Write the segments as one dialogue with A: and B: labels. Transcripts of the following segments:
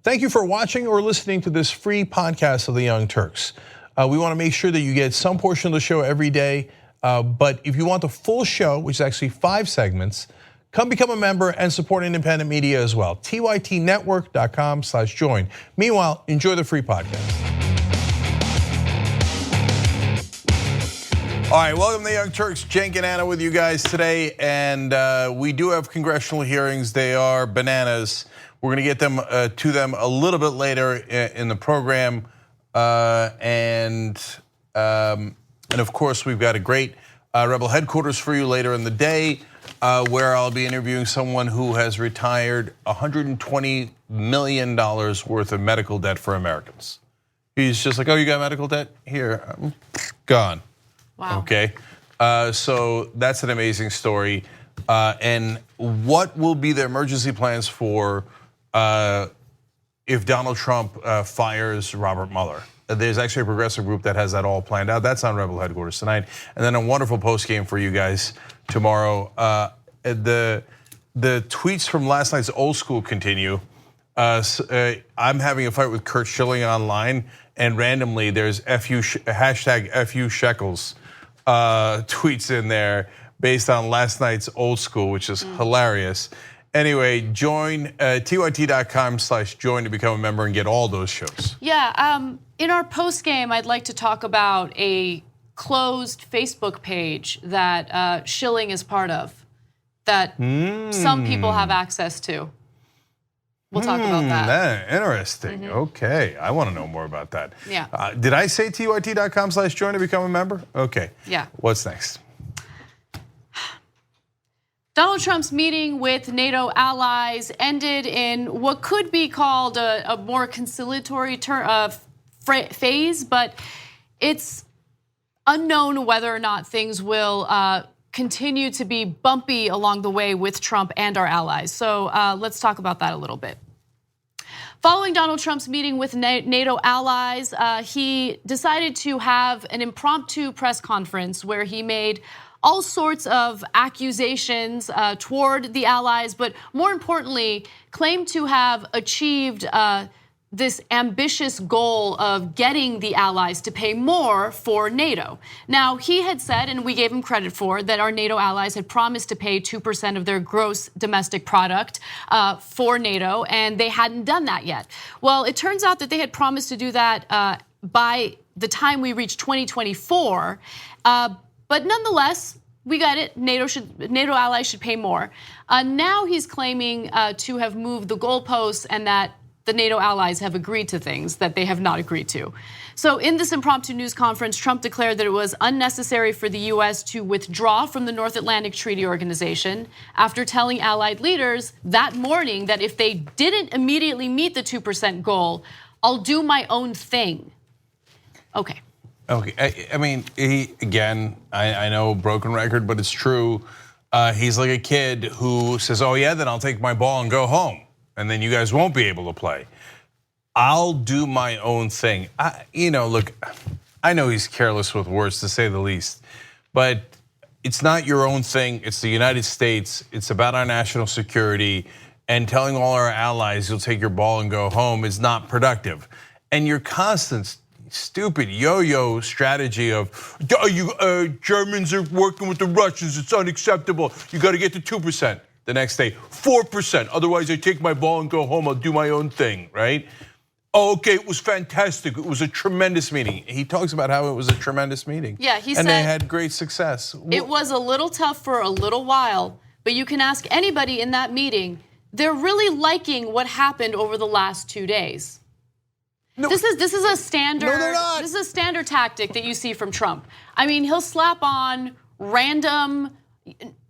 A: Thank you for watching or listening to this free podcast of the Young Turks. We want to make sure that you get some portion of the show every day, but if you want the full show, which is actually 5 segments, come become a member and support independent media as well. tytnetwork.com/join. Meanwhile, enjoy the free podcast. All right, welcome to the Young Turks. Cenk and Anna with you guys today, and we do have congressional hearings. They are bananas. We're going to get them to them a little bit later in the program, and of course we've got a great Rebel headquarters for you later in the day, where I'll be interviewing someone who has retired $120 million worth of medical debt for Americans. He's just like, oh, you got medical debt? Here, gone.
B: Wow.
A: Okay, so that's an amazing story. And what will be the emergency plans for if Donald Trump fires Robert Mueller? There's actually a progressive group that has that all planned out. That's on Rebel headquarters tonight, and then a wonderful post game for you guys tomorrow. The tweets from last night's old school continue. I'm having a fight with Kurt Schilling online, and randomly there's hashtag FU Shekels tweets in there based on last night's old school, which is hilarious. Anyway, join tyt.com/join to become a member and get all those shows.
B: Yeah, in our post game, I'd like to talk about a closed Facebook page that Schilling is part of, that some people have access to. We'll talk about that.
A: Interesting. Okay, I want to know more about that.
B: Yeah.
A: Did I say tyt.com/join to become a member? Okay.
B: Yeah.
A: What's next?
B: Donald Trump's meeting with NATO allies ended in what could be called a more conciliatory phase, but it's unknown whether or not things will continue to be bumpy along the way with Trump and our allies. So let's talk about that a little bit. Following Donald Trump's meeting with NATO allies, he decided to have an impromptu press conference where he made all sorts of accusations toward the allies, but more importantly, claimed to have achieved this ambitious goal of getting the allies to pay more for NATO. Now, he had said, and we gave him credit for, that our NATO allies had promised to pay 2% of their gross domestic product for NATO, and they hadn't done that yet. Well, it turns out that they had promised to do that by the time we reached 2024, but nonetheless, we got it. NATO allies should pay more. Now he's claiming to have moved the goalposts and that the NATO allies have agreed to things that they have not agreed to. So in this impromptu news conference, Trump declared that it was unnecessary for the US to withdraw from the North Atlantic Treaty Organization after telling allied leaders that morning that if they didn't immediately meet the 2% goal, I'll do my own thing. Okay.
A: Okay, I mean, I know broken record, but it's true. He's like a kid who says, oh yeah, then I'll take my ball and go home. And then you guys won't be able to play. I'll do my own thing. Look, I know he's careless with words to say the least, but it's not your own thing. It's the United States. It's about our national security, and telling all our allies you'll take your ball and go home is not productive. And your constant stupid yo-yo strategy of Germans are working with the Russians, it's unacceptable. You got to get to 2%. The next day, 4%. Otherwise, I take my ball and go home. I'll do my own thing, right? Oh, okay, it was fantastic. It was a tremendous meeting. He talks about how it was a tremendous meeting.
B: Yeah, he
A: said, and they had great success.
B: It was a little tough for a little while, but you can ask anybody in that meeting. They're really liking what happened over the last 2 days. No, this is a standard.
A: No, they're not.
B: This is a standard tactic that you see from Trump. I mean, he'll slap on random,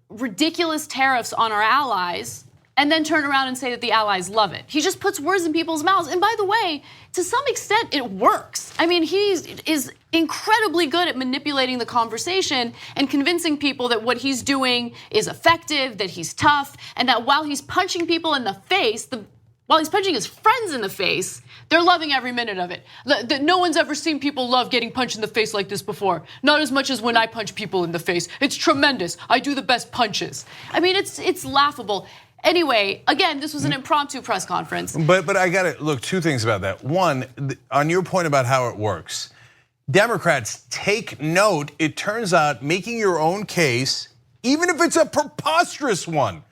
B: ridiculous tariffs on our allies and then turn around and say that the allies love it. He just puts words in people's mouths. And by the way, to some extent, it works. I mean, he is incredibly good at manipulating the conversation and convincing people that what he's doing is effective, that he's tough, and that while he's punching people in the face, while he's punching his friends in the face, they're loving every minute of it. No one's ever seen people love getting punched in the face like this before. Not as much as when I punch people in the face. It's tremendous. I do the best punches. I mean, it's laughable. Anyway, again, this was an impromptu press conference.
A: But I got to look, two things about that. One, on your point about how it works, Democrats take note. It turns out making your own case, even if it's a preposterous one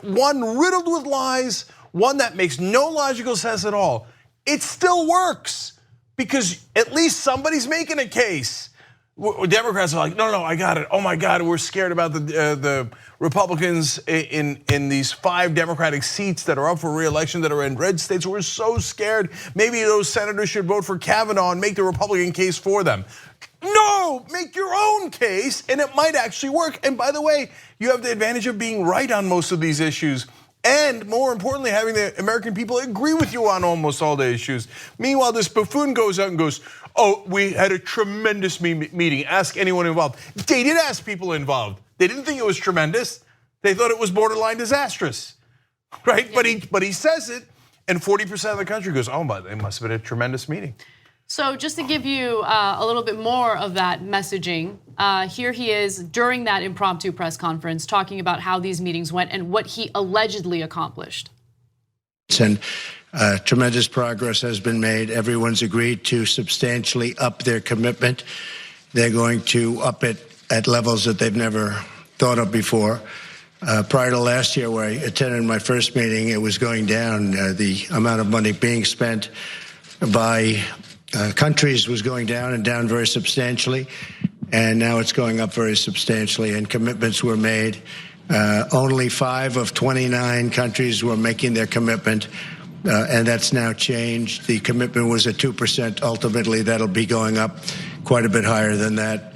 A: riddled with lies, one that makes no logical sense at all, it still works because at least somebody's making a case. Democrats are like, no, I got it. Oh my God, we're scared about the Republicans in these 5 Democratic seats that are up for re-election that are in red states. We're so scared. Maybe those senators should vote for Kavanaugh and make the Republican case for them. No, make your own case, and it might actually work. And by the way, you have the advantage of being right on most of these issues. And more importantly, having the American people agree with you on almost all the issues. Meanwhile, this buffoon goes out and goes, oh, we had a tremendous meeting. Ask anyone involved. They did ask people involved. They didn't think it was tremendous. They thought it was borderline disastrous, right? Yeah. But he says it, and 40% of the country goes, oh, but it must have been a tremendous meeting.
B: So just to give you a little bit more of that messaging, here he is during that impromptu press conference talking about how these meetings went and what he allegedly accomplished.
C: And tremendous progress has been made. Everyone's agreed to substantially up their commitment. They're going to up it at levels that they've never thought of before. Prior to last year, where I attended my first meeting, it was going down. The amount of money being spent by countries was going down and down very substantially. And now it's going up very substantially, and commitments were made. Only 5 of 29 countries were making their commitment, and that's now changed. The commitment was at 2%. Ultimately, that'll be going up quite a bit higher than that.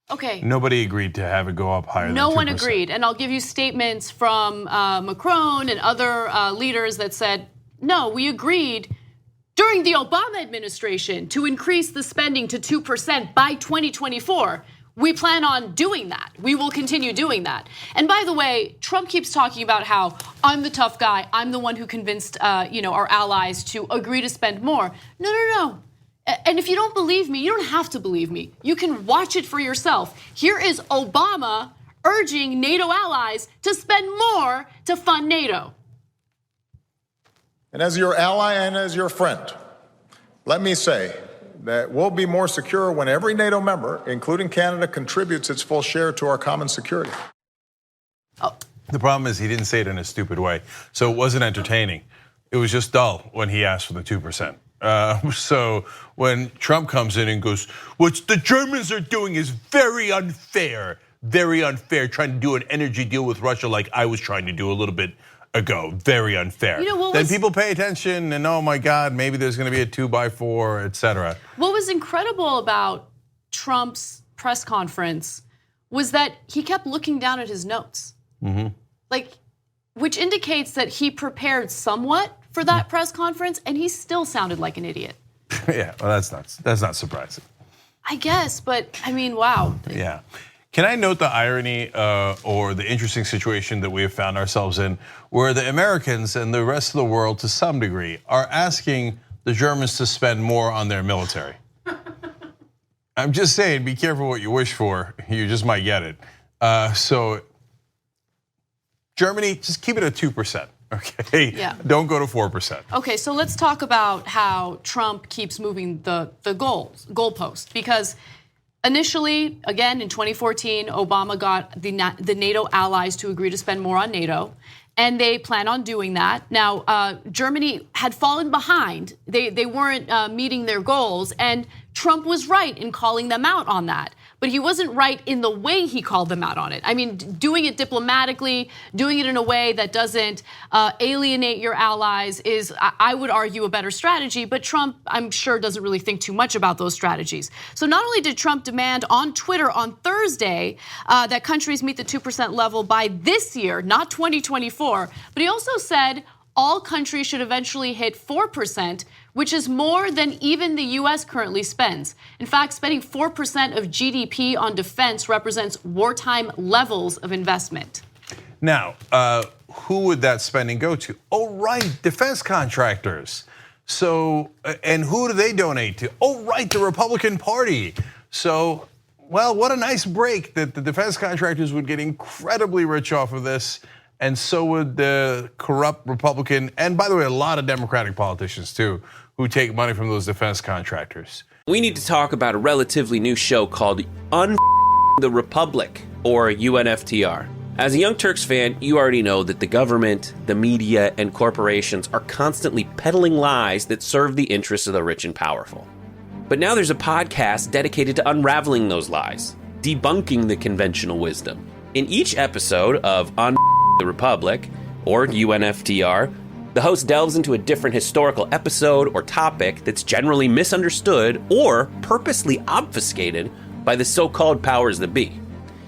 B: Okay.
A: Nobody agreed to have it go up higher than 2%.
B: No one agreed, and I'll give you statements from Macron and other leaders that said, no, we agreed during the Obama administration to increase the spending to 2% by 2024. We plan on doing that. We will continue doing that. And by the way, Trump keeps talking about how I'm the tough guy. I'm the one who convinced our allies to agree to spend more. No. And if you don't believe me, you don't have to believe me. You can watch it for yourself. Here is Obama urging NATO allies to spend more to fund NATO.
D: And as your ally and as your friend, let me say that we'll be more secure when every NATO member, including Canada, contributes its full share to our common security.
B: Oh.
A: The problem is he didn't say it in a stupid way, so it wasn't entertaining. It was just dull when he asked for the 2%. So when Trump comes in and goes, what the Germans are doing is very unfair, trying to do an energy deal with Russia like I was trying to do a little bit ago, very unfair. Then people pay attention and oh my God, maybe there's gonna be a 2x4, etc.
B: What was incredible about Trump's press conference was that he kept looking down at his notes. Which indicates that he prepared somewhat for that press conference, and he still sounded like an idiot.
A: Yeah, well, that's not surprising.
B: I guess, but I mean, wow.
A: Yeah. Can I note the irony or the interesting situation that we have found ourselves in, where the Americans and the rest of the world, to some degree, are asking the Germans to spend more on their military? I'm just saying, be careful what you wish for. You just might get it. So, Germany, just keep it at 2%. Okay,
B: yeah.
A: Don't go to 4%.
B: Okay, so let's talk about how Trump keeps moving the goalpost, because initially, again in 2014, Obama got the NATO allies to agree to spend more on NATO, and they plan on doing that. Now, Germany had fallen behind; they weren't meeting their goals, and Trump was right in calling them out on that. But he wasn't right in the way he called them out on it. I mean, doing it diplomatically, doing it in a way that doesn't alienate your allies is, I would argue, a better strategy. But Trump, I'm sure, doesn't really think too much about those strategies. So not only did Trump demand on Twitter on Thursday that countries meet the 2% level by this year, not 2024, but he also said all countries should eventually hit 4%, which is more than even the US currently spends. In fact, spending 4% of GDP on defense represents wartime levels of investment.
A: Now, who would that spending go to? Oh, right, defense contractors. So, and who do they donate to? Oh, right, the Republican Party. So, well, what a nice break that the defense contractors would get incredibly rich off of this. and so would the corrupt Republican, and by the way, a lot of Democratic politicians too, who take money from those defense contractors.
E: We need to talk about a relatively new show called the Republic, or UNFTR. As a Young Turks fan, you already know that the government, the media, and corporations are constantly peddling lies that serve the interests of the rich and powerful. But now there's a podcast dedicated to unraveling those lies, debunking the conventional wisdom. In each episode of On the Republic, or UNFTR, the host delves into a different historical episode or topic that's generally misunderstood or purposely obfuscated by the so-called powers that be,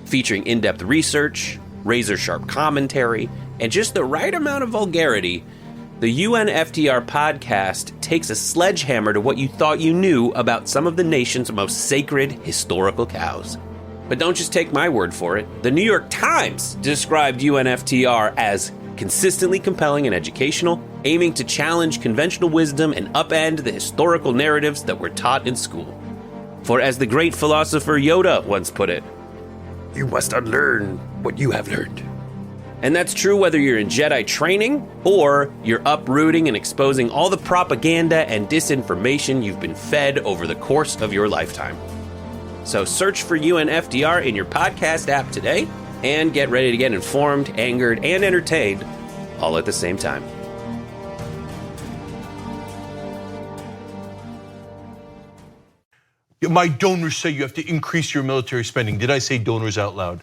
E: featuring in-depth research, razor-sharp commentary, and just the right amount of vulgarity. The UNFTR podcast takes a sledgehammer to what you thought you knew about some of the nation's most sacred historical cows. But don't just take my word for it. The New York Times described UNFTR as consistently compelling and educational, aiming to challenge conventional wisdom and upend the historical narratives that were taught in school. For as the great philosopher Yoda once put it, "You must unlearn what you have learned." And that's true whether you're in Jedi training or you're uprooting and exposing all the propaganda and disinformation you've been fed over the course of your lifetime. So search for UNFTR in your podcast app today and get ready to get informed, angered, and entertained all at the same time.
A: My donors say you have to increase your military spending. Did I say donors out loud?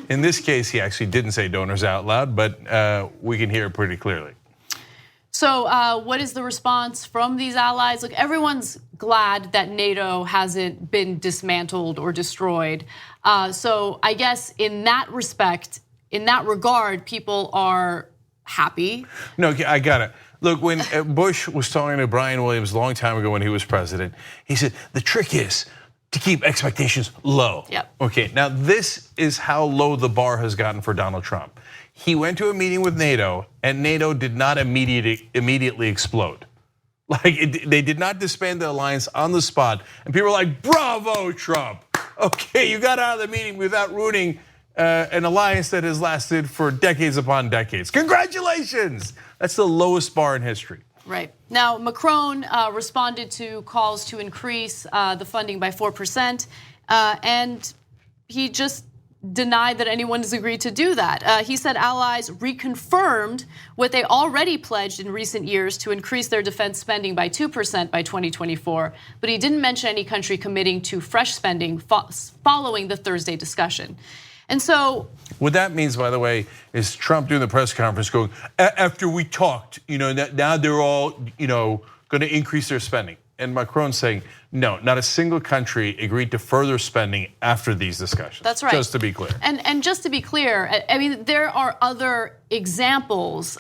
A: In this case, he actually didn't say donors out loud, but we can hear it pretty clearly.
B: So what is the response from these allies? Look, everyone's glad that NATO hasn't been dismantled or destroyed. So I guess in that respect, in that regard, people are happy.
A: No, I got it. Look, when Bush was talking to Brian Williams a long time ago when he was president, he said, the trick is to keep expectations low.
B: Yep.
A: Okay, now this is how low the bar has gotten for Donald Trump. He went to a meeting with NATO, and NATO did not immediately explode. Like, they did not disband the alliance on the spot. And people were like, bravo, Trump. Okay, you got out of the meeting without ruining an alliance that has lasted for decades upon decades. Congratulations. That's the lowest bar in history.
B: Right. Now, Macron responded to calls to increase the funding by 4%, and he just denied that anyone has agreed to do that. He said allies reconfirmed what they already pledged in recent years to increase their defense spending by 2% by 2024, but he didn't mention any country committing to fresh spending following the Thursday discussion. And so,
A: what that means, by the way, is Trump doing the press conference going, after we talked, now they're all, going to increase their spending. And Macron saying, no, not a single country agreed to further spending after these discussions.
B: That's right.
A: Just to be clear.
B: And just to be clear, I mean, there are other examples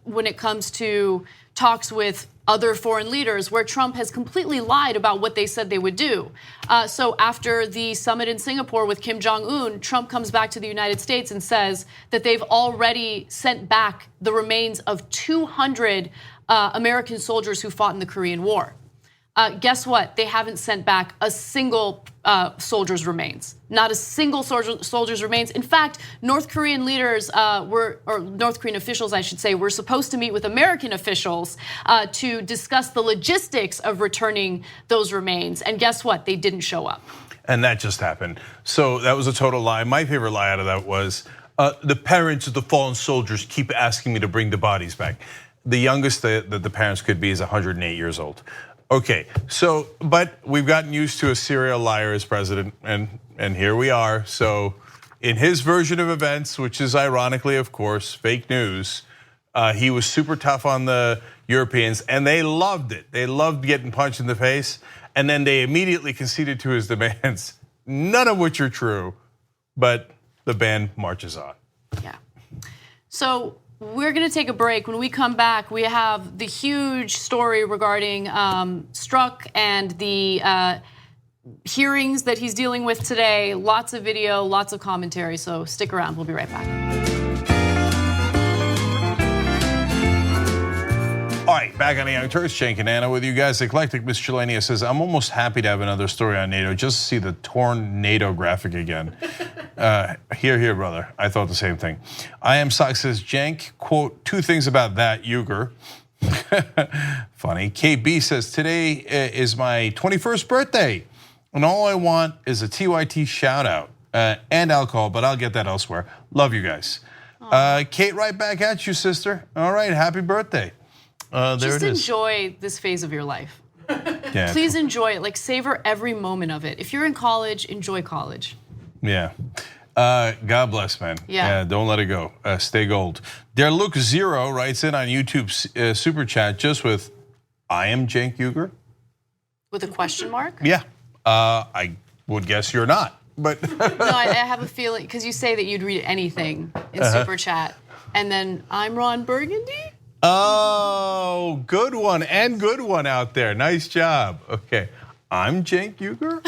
B: when it comes to talks with other foreign leaders where Trump has completely lied about what they said they would do. So after the summit in Singapore with Kim Jong-un, Trump comes back to the United States and says that they've already sent back the remains of 200 American soldiers who fought in the Korean War. Guess what? They haven't sent back a single soldier's remains. Not a single soldier's remains. In fact, North Korean leaders or North Korean officials, I should say, were supposed to meet with American officials to discuss the logistics of returning those remains. And guess what? They didn't show up.
A: And that just happened. So that was a total lie. My favorite lie out of that was the parents of the fallen soldiers keep asking me to bring the bodies back. The youngest that the parents could be is 108 years old. Okay, so, but we've gotten used to a serial liar as president, and here we are. So in his version of events, which is ironically, of course, fake news, he was super tough on the Europeans, and they loved it. They loved getting punched in the face, and then they immediately conceded to his demands, none of which are true, but the band marches on.
B: Yeah, so we're going to take a break. When we come back, we have the huge story regarding Strzok and the hearings that he's dealing with today. Lots of video, lots of commentary, so stick around. We'll be right back.
A: All right, back on the Young Turks, Cenk and Anna with you guys. Eclectic Miscellanea says, I'm almost happy to have another story on NATO just to see the torn NATO graphic again. Here, brother. I thought the same thing. I Am Sock says, Cenk, quote, 2 things about that, Uygur. Funny. KB says, today is my 21st birthday, and all I want is a TYT shout out and alcohol, but I'll get that elsewhere. Love you guys. Kate, right back at you, sister. All right, happy birthday. There
B: Just
A: it is.
B: enjoy this phase of your life.
A: Yeah.
B: Please enjoy it. Like, savor every moment of it. If you're in college, enjoy college.
A: Yeah. God bless, man.
B: Yeah.
A: Don't let it go. Stay gold. Dare Luke Zero writes in on YouTube super chat just with, I am Cenk Uygur.
B: With a question mark?
A: Yeah. I would guess you're not. But
B: No, I have a feeling, because you say that you'd read anything in super chat. And then, I'm Ron Burgundy?
A: oh, good one and good one out there. Nice job. Okay. I'm Cenk Uygur.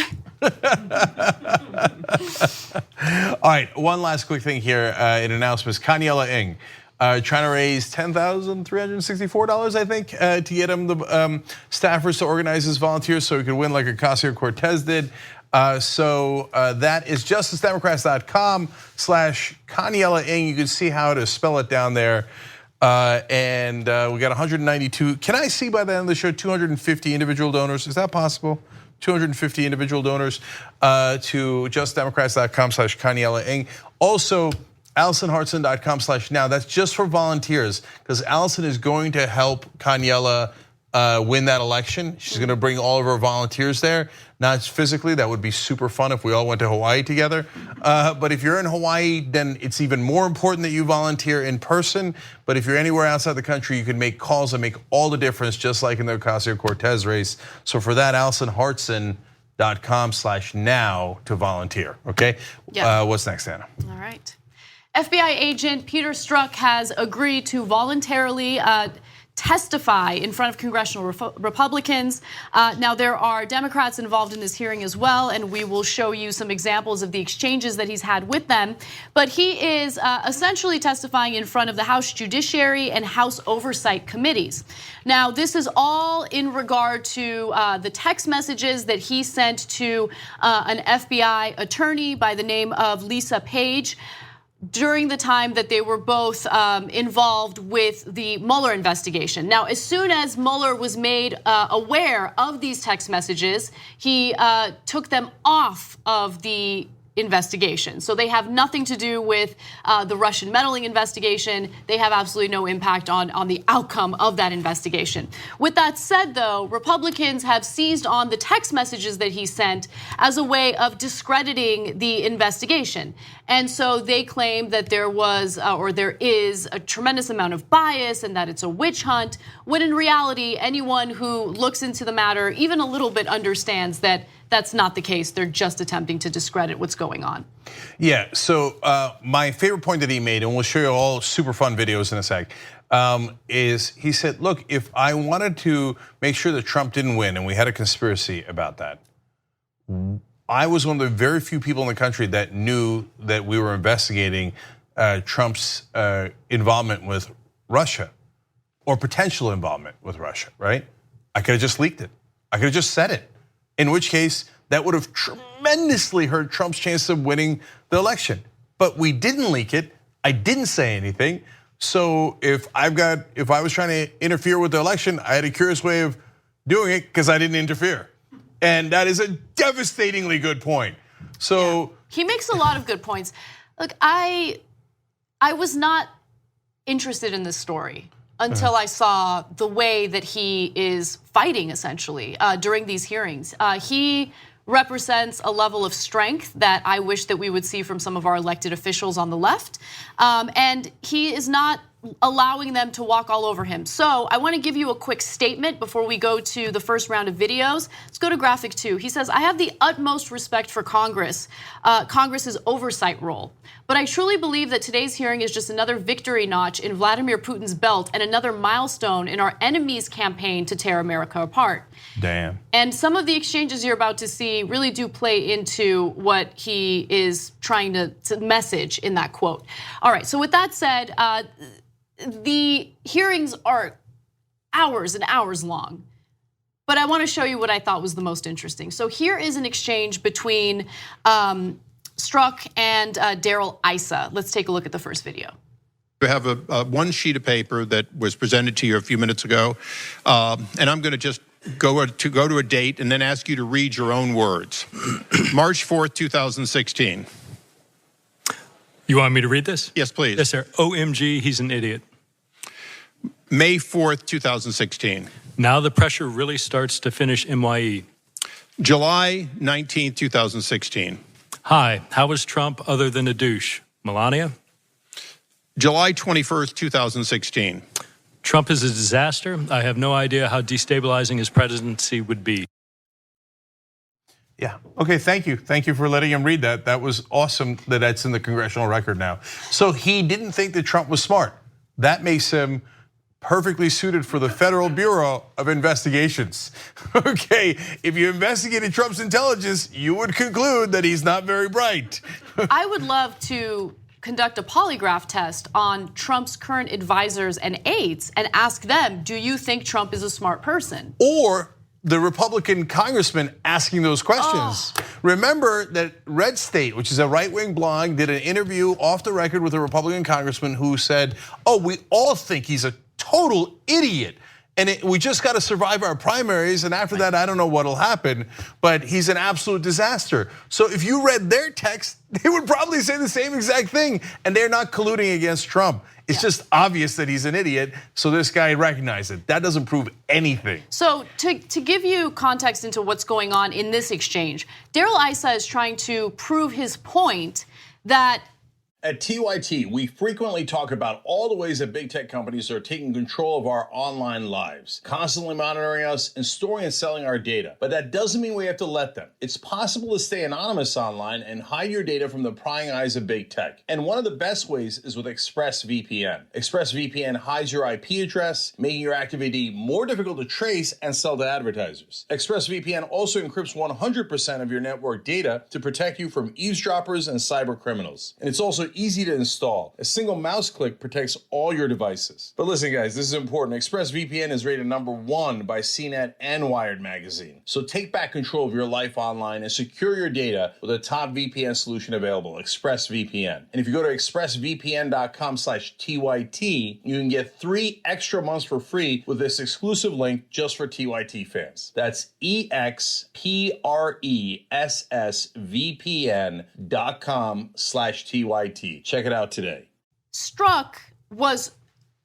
A: All right, one last quick thing here in announcements. Kanyela Ng trying to raise $10,364, I think, to get him the staffers to organize his volunteers so he could win like Ocasio-Cortez did. So that is justicedemocrats.com/Kanyela Ng. You can see how to spell it down there. And we got 192. Can I see by the end of the show 250 individual donors? Is that possible? 250 individual donors to justdemocrats.com/Kanyela Ng. Also, AllisonHartson.com/now. That's just for volunteers, because Allison is going to help Kanyela win that election. She's going to bring all of her volunteers there, not physically. That would be super fun if we all went to Hawaii together. But if you're in Hawaii, then it's even more important that you volunteer in person. But if you're anywhere outside the country, you can make calls that make all the difference, just like in the Ocasio-Cortez race. So for that, AllisonHartson.com/now to volunteer. Okay.
B: Yeah.
A: What's next, Anna?
B: All right. FBI agent Peter Strzok has agreed to voluntarily testify in front of congressional Republicans. Now, there are Democrats involved in this hearing as well, and we will show you some examples of the exchanges that he's had with them. But he is essentially testifying in front of the House Judiciary and House Oversight Committees. Now, this is all in regard to the text messages that he sent to an FBI attorney by the name of Lisa Page during the time that they were both involved with the Mueller investigation. Now, as soon as Mueller was made aware of these text messages, he took them off of the investigation. So they have nothing to do with the Russian meddling investigation. They have absolutely no impact on the outcome of that investigation. With that said, though, Republicans have seized on the text messages that he sent as a way of discrediting the investigation. And so they claim that there was or there is a tremendous amount of bias and that it's a witch hunt, when in reality, anyone who looks into the matter even a little bit understands that that's not the case. They're just attempting to discredit what's going on.
A: Yeah, so my favorite point that he made, and we'll show you all super fun videos in a sec, is he said, look, if I wanted to make sure that Trump didn't win, and we had a conspiracy about that, I was one of the very few people in the country that knew that we were investigating Trump's involvement with Russia, or potential involvement with Russia, right? I could have just leaked it. I could have just said it. In which case, that would have tremendously hurt Trump's chance of winning the election. But we didn't leak it. I didn't say anything. So if I was trying to interfere with the election, I had a curious way of doing it because I didn't interfere. And that is a devastatingly good point. So
B: yeah. He makes a lot of good points. Look, I was not interested in this story until I saw the way that he is fighting, essentially, during these hearings. He represents a level of strength that I wish that we would see from some of our elected officials on the left. And he is not allowing them to walk all over him. So I want to give you a quick statement before we go to the first round of videos. Let's go to graphic 2. He says, I have the utmost respect for Congress's oversight role. But I truly believe that today's hearing is just another victory notch in Vladimir Putin's belt and another milestone in our enemy's campaign to tear America apart.
A: Damn.
B: And some of the exchanges you're about to see really do play into what he is trying to message in that quote. All right, so with that said, the hearings are hours and hours long. But I want to show you what I thought was the most interesting. So here is an exchange between Strzok and Darrell Issa. Let's take a look at the first video.
F: You have one sheet of paper that was presented to you a few minutes ago, and I'm going to just go to a date and then ask you to read your own words. March 4th, 2016.
G: You want me to read this?
F: Yes, please.
G: Yes, sir. OMG, he's an idiot.
F: May 4th, 2016.
G: Now the pressure really starts to finish MYE.
F: July 19th, 2016.
G: Hi, how was Trump other than a douche? Melania?
F: July 21st, 2016.
G: Trump is a disaster. I have no idea how destabilizing his presidency would be.
A: Yeah. Okay, thank you. Thank you for letting him read that. That was awesome that that's in the congressional record now. So he didn't think that Trump was smart. That makes him perfectly suited for the Federal Bureau of Investigations. Okay, if you investigated Trump's intelligence, you would conclude that he's not very bright.
B: I would love to conduct a polygraph test on Trump's current advisors and aides and ask them, do you think Trump is a smart person?
A: Or the Republican congressman asking those questions. Remember that Red State, which is a right-wing blog, did an interview off the record with a Republican congressman who said, we all think he's a total idiot. And we just got to survive our primaries, and after that, I don't know what'll happen, but he's an absolute disaster. So if you read their text, they would probably say the same exact thing, and they're not colluding against Trump. It's just obvious that he's an idiot, so this guy recognized it. That doesn't prove anything.
B: So to give you context into what's going on in this exchange, Darrell Issa is trying to prove his point that
H: at TYT, we frequently talk about all the ways that big tech companies are taking control of our online lives, constantly monitoring us and storing and selling our data. But that doesn't mean we have to let them. It's possible to stay anonymous online and hide your data from the prying eyes of big tech. And one of the best ways is with ExpressVPN. ExpressVPN hides your IP address, making your activity more difficult to trace and sell to advertisers. ExpressVPN also encrypts 100% of your network data to protect you from eavesdroppers and cyber criminals. And it's also easy to install. A single mouse click protects all your devices. But listen, guys, this is important. ExpressVPN is rated #1 by CNET and Wired magazine. So take back control of your life online and secure your data with a top VPN solution available, ExpressVPN. And if you go to expressvpn.com/TYT, you can get 3 extra months for free with this exclusive link just for TYT fans. That's expressvpn.com/TYT. Check it out today.
B: Strzok was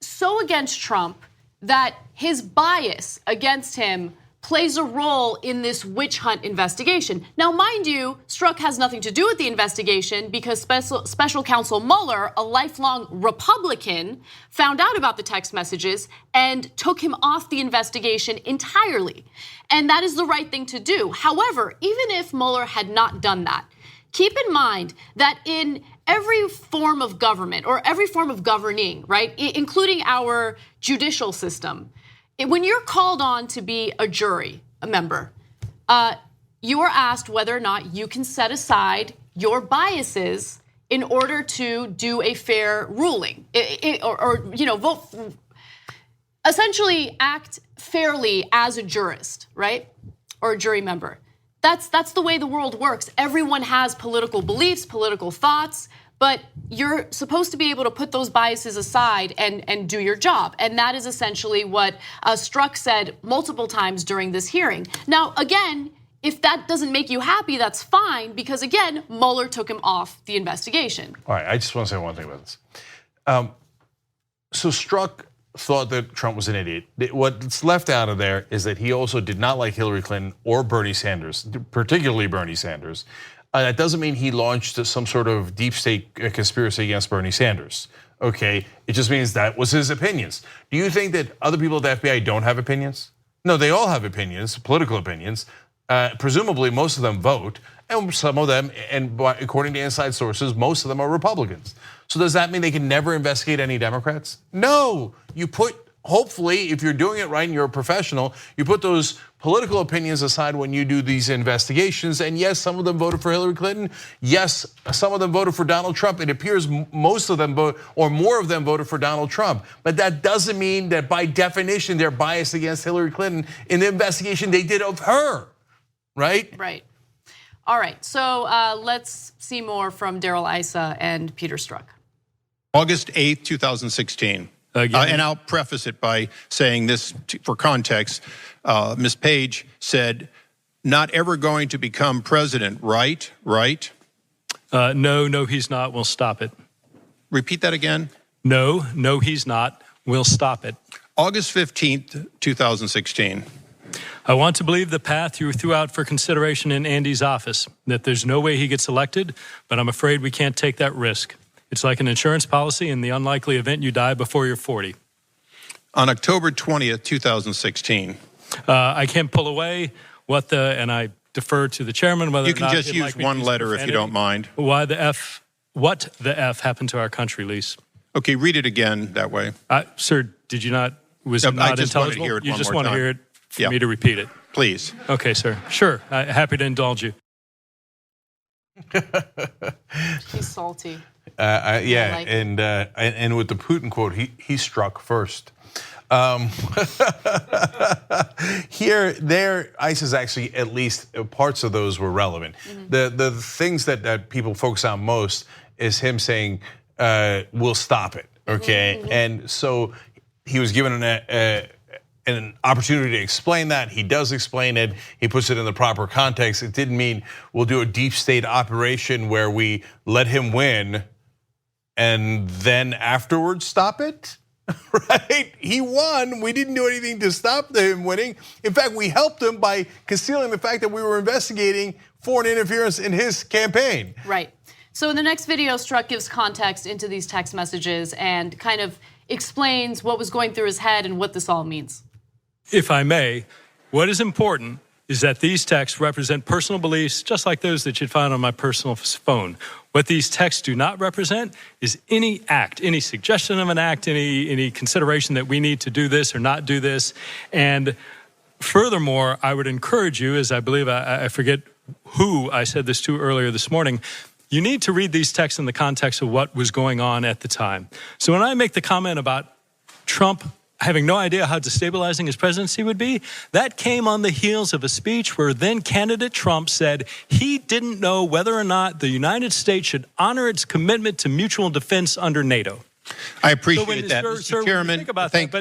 B: so against Trump that his bias against him plays a role in this witch hunt investigation. Now, mind you, Strzok has nothing to do with the investigation because Special Counsel Mueller, a lifelong Republican, found out about the text messages and took him off the investigation entirely. And that is the right thing to do. However, even if Mueller had not done that, keep in mind that in every form of government or every form of governing, right, including our judicial system, when you're called on to be a jury, a member, you are asked whether or not you can set aside your biases in order to do a fair ruling, or vote, essentially act fairly as a jurist, right, or a jury member. That's the way the world works. Everyone has political beliefs, political thoughts, but you're supposed to be able to put those biases aside and do your job. And that is essentially what Strzok said multiple times during this hearing. Now, again, if that doesn't make you happy, that's fine, because again, Mueller took him off the investigation.
A: All right, I just want to say one thing about this. So Strzok thought that Trump was an idiot. What's left out of there is that he also did not like Hillary Clinton or Bernie Sanders, particularly Bernie Sanders. That doesn't mean he launched some sort of deep state conspiracy against Bernie Sanders, okay? It just means that was his opinions. Do you think that other people at the FBI don't have opinions? No, they all have opinions, political opinions. Presumably, most of them vote, and some of them, and according to inside sources, most of them are Republicans. So does that mean they can never investigate any Democrats? No, you put hopefully, if you're doing it right and you're a professional, you put those political opinions aside when you do these investigations. And yes, some of them voted for Hillary Clinton. Yes, some of them voted for Donald Trump. It appears most of them or more of them voted for Donald Trump. But that doesn't mean that by definition they're biased against Hillary Clinton in the investigation they did of her, right?
B: Right. All right, so let's see more from Darrell Issa and Peter Strzok.
F: August 8th, 2016. And I'll preface it by saying this for context. Ms. Page said, not ever going to become president, right? Right?
G: No, he's not. We'll stop it.
F: Repeat that again.
G: No, he's not. We'll stop it.
F: August 15th, 2016.
G: I want to believe the path you threw out for consideration in Andy's office, that there's no way he gets elected, but I'm afraid we can't take that risk. It's like an insurance policy in the unlikely event you die before you're 40.
F: On October 20th, 2016.
G: I can't pull away and I defer to the chairman whether
F: you can just use one letter if you don't mind.
G: What the F happened to our country, Lise?
F: Okay, read it again that way.
G: Sir, did you not, was it not intelligible?
F: Hear it
G: you
F: one
G: just
F: more
G: want to
F: time.
G: hear it for me to repeat it?
F: Please.
G: Okay, sir. Sure, happy to indulge you.
B: He's salty.
A: Yeah,
B: like
A: and with the Putin quote, he struck first. There, ICE is actually, at least parts of those were relevant. The things that people focus on most is him saying, we'll stop it, okay? And so he was given an opportunity to explain that. He does explain it. He puts it in the proper context. It didn't mean we'll do a deep state operation where we let him win and then afterwards stop it, right? He won. We didn't do anything to stop him winning. In fact, we helped him by concealing the fact that we were investigating foreign interference in his campaign.
B: Right. So in the next video, Strzok gives context into these text messages and kind of explains what was going through his head and what this all means.
G: If I may, what is important is that these texts represent personal beliefs just like those that you'd find on my personal phone. What these texts do not represent is any act, any suggestion of an act, any consideration that we need to do this or not do this. And furthermore, I would encourage you, as I believe, I forget who I said this to earlier this morning, you need to read these texts in the context of what was going on at the time. So when I make the comment about Trump having no idea how destabilizing his presidency would be, that came on the heels of a speech where then candidate Trump said he didn't know whether or not the United States should honor its commitment to mutual defense under NATO.
F: I appreciate that, Mr. Chairman.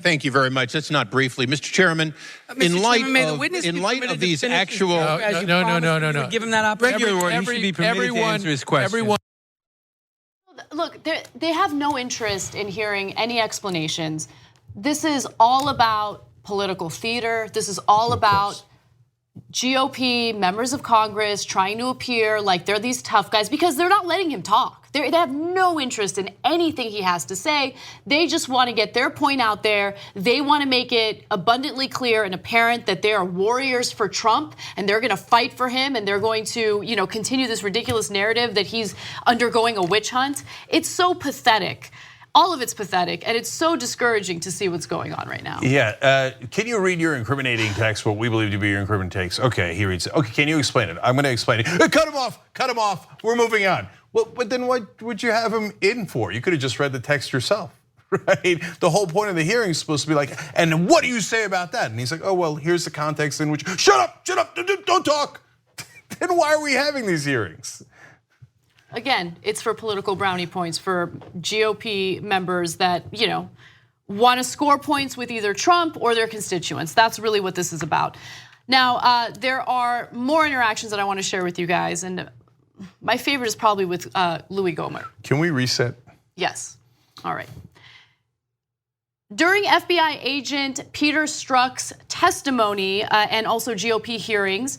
F: Thank you very much. That's not briefly, Mr. Chairman. In light of these actual,
I: no. Give him that opportunity. He should be permitted to answer his question.
B: Look, they have no interest in hearing any explanations. This is all about political theater. This is all about GOP members of Congress trying to appear like they're these tough guys because they're not letting him talk. They have no interest in anything he has to say. They just want to get their point out there. They want to make it abundantly clear and apparent that they are warriors for Trump and they're going to fight for him and they're going to, continue this ridiculous narrative that he's undergoing a witch hunt. It's so pathetic. All of it's pathetic, and it's so discouraging to see what's going on right now.
A: Yeah, can you read your incriminating text, what we believe to be your incriminating text? Okay, he reads it. Okay, can you explain it? I'm gonna explain it. Cut him off, we're moving on. Well, but then what would you have him in for? You could have just read the text yourself, right? The whole point of the hearing is supposed to be like, and what do you say about that? And he's like, oh, well, here's the context in which, shut up, don't talk. Then why are we having these hearings?
B: Again, it's for political brownie points for GOP members that, want to score points with either Trump or their constituents. That's really what this is about. Now, there are more interactions that I want to share with you guys, and my favorite is probably with Louis Gohmert.
A: Can we reset?
B: Yes. All right. During FBI agent Peter Strzok's testimony and also GOP hearings,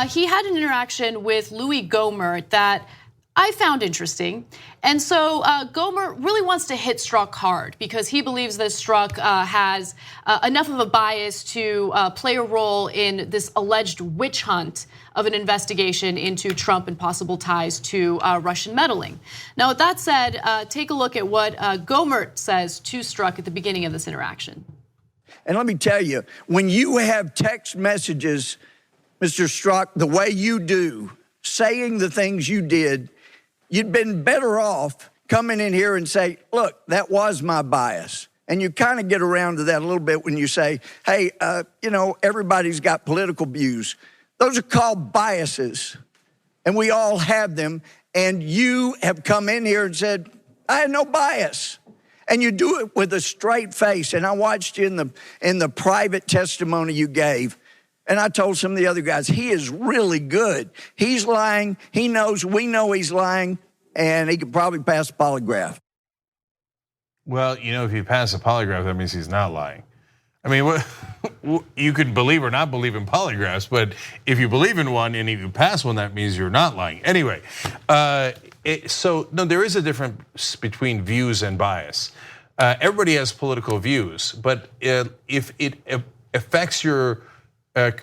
B: he had an interaction with Louis Gohmert that I found interesting. And so Gohmert really wants to hit Strzok hard because he believes that Strzok has enough of a bias to play a role in this alleged witch hunt of an investigation into Trump and possible ties to Russian meddling. Now, with that said, take a look at what Gohmert says to Strzok at the beginning of this interaction.
J: And let me tell you, when you have text messages, Mr. Strzok, the way you do, saying the things you did, you'd been better off coming in here and say, look, that was my bias. And you kind of get around to that a little bit when you say, hey, you know, everybody's got political views. Those are called biases, and we all have them. And you have come in here and said, I had no bias. And you do it with a straight face. And I watched you in the private testimony you gave. And I told some of the other guys, he is really good. He's lying. He knows, we know he's lying, and he could probably pass a polygraph.
A: Well, you know, if you pass a polygraph, that means he's not lying. I mean, you could believe or not believe in polygraphs, but if you believe in one and if you pass one, that means you're not lying. Anyway, so no, there is a difference between views and bias. Everybody has political views, but if it affects your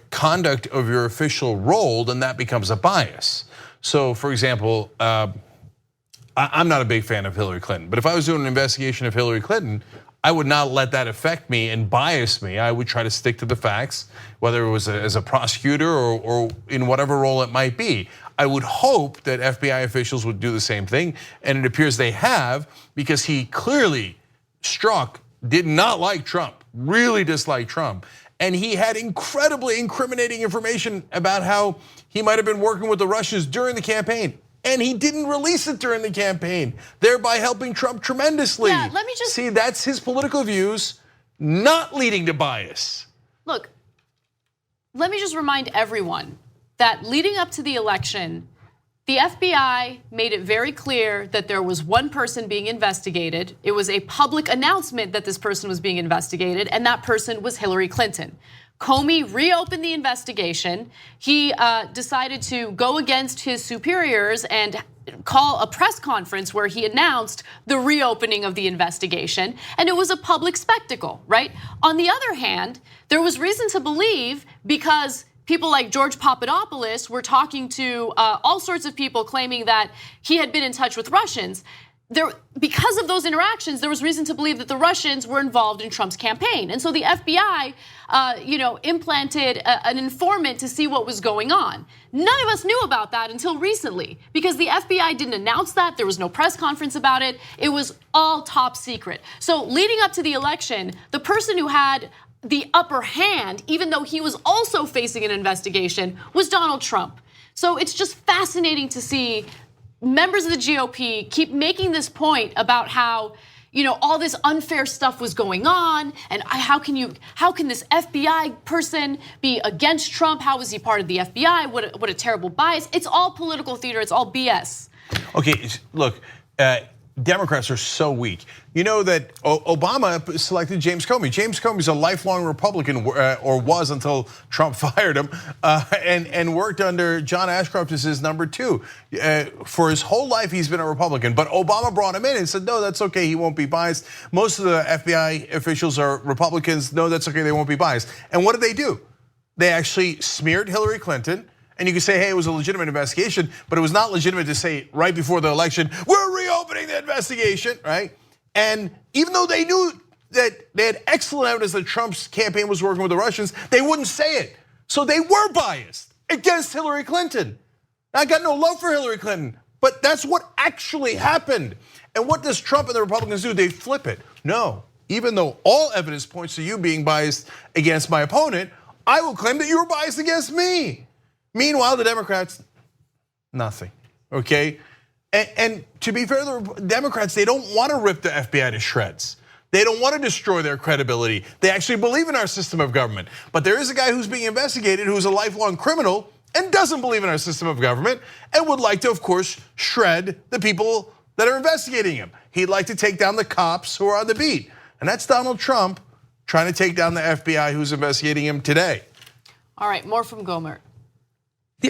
A: conduct of your official role, then that becomes a bias. So, for example, I'm not a big fan of Hillary Clinton, but if I was doing an investigation of Hillary Clinton, I would not let that affect me and bias me. I would try to stick to the facts, whether it was as a prosecutor or in whatever role it might be. I would hope that FBI officials would do the same thing, and it appears they have, because he clearly, Strzok, did not like Trump, really disliked Trump. And he had incredibly incriminating information about how he might have been working with the Russians during the campaign. And he didn't release it during the campaign, thereby helping Trump tremendously.
B: Yeah, let me just
A: see, that's his political views, not leading to bias.
B: Look, let me just remind everyone that leading up to the election, the FBI made it very clear that there was one person being investigated. It was a public announcement that this person was being investigated, and that person was Hillary Clinton. Comey reopened the investigation. He decided to go against his superiors and call a press conference where he announced the reopening of the investigation, and it was a public spectacle, right? On the other hand, there was reason to believe, because people like George Papadopoulos were talking to all sorts of people claiming that he had been in touch with Russians. Because of those interactions, there was reason to believe that the Russians were involved in Trump's campaign. And so the FBI implanted an informant to see what was going on. None of us knew about that until recently, because the FBI didn't announce that. There was no press conference about it. It was all top secret. So leading up to the election, the person who had the upper hand, even though he was also facing an investigation, was Donald Trump. So it's just fascinating to see members of the GOP keep making this point about how, you know, all this unfair stuff was going on, and how can this FBI person be against Trump? How is he part of the FBI? What a terrible bias. It's all political theater, it's all BS.
A: Okay, look, Democrats are so weak. You know that Obama selected James Comey. James Comey's a lifelong Republican, or was until Trump fired him, and worked under John Ashcroft as his number 2. For his whole life, he's been a Republican, but Obama brought him in and said, no, that's okay, he won't be biased. Most of the FBI officials are Republicans. No, that's okay, they won't be biased. And what did they do? They actually smeared Hillary Clinton. And you can say, hey, it was a legitimate investigation, but it was not legitimate to say right before the election, we're reopening the investigation, right? And even though they knew that they had excellent evidence that Trump's campaign was working with the Russians, they wouldn't say it. So they were biased against Hillary Clinton. I got no love for Hillary Clinton, but that's what actually happened. And what does Trump and the Republicans do? They flip it. No, even though all evidence points to you being biased against my opponent, I will claim that you were biased against me. Meanwhile, the Democrats, nothing, okay? And to be fair, the Democrats, they don't want to rip the FBI to shreds. They don't want to destroy their credibility. They actually believe in our system of government. But there is a guy who's being investigated who's a lifelong criminal and doesn't believe in our system of government and would like to, of course, shred the people that are investigating him. He'd like to take down the cops who are on the beat. And that's Donald Trump trying to take down the FBI who's investigating him today.
B: All right, more from Gomer.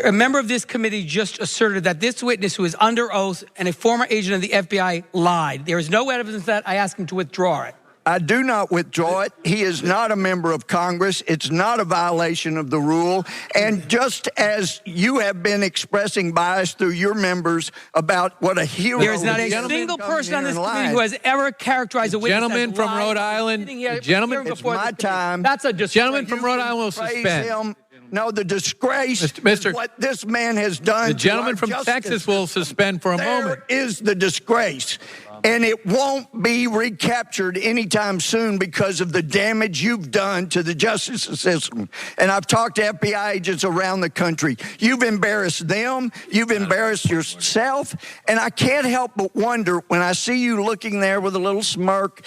I: A member of this committee just asserted that this witness, who is under oath and a former agent of the FBI, lied. There is no evidence that. I asked him to withdraw it.
J: I do not withdraw it. He is not a member of Congress. It's not a violation of the rule. And just as you have been expressing bias through your members about what a hero
I: there is not
J: is,
I: a single person on this committee who has ever characterized a witness
K: gentleman from Rhode Island. Gentleman,
J: it's my time.
I: That's a disgrace.
K: Gentleman from Rhode Island will suspend.
J: No, the disgrace
K: Mr.
J: is what this man has done.
K: The gentleman from
J: justice.
K: Texas will suspend for a moment.
J: There is the disgrace. And it won't be recaptured anytime soon because of the damage you've done to the justice system. And I've talked to FBI agents around the country. You've embarrassed them. You've embarrassed yourself. And I can't help but wonder when I see you looking there with a little smirk,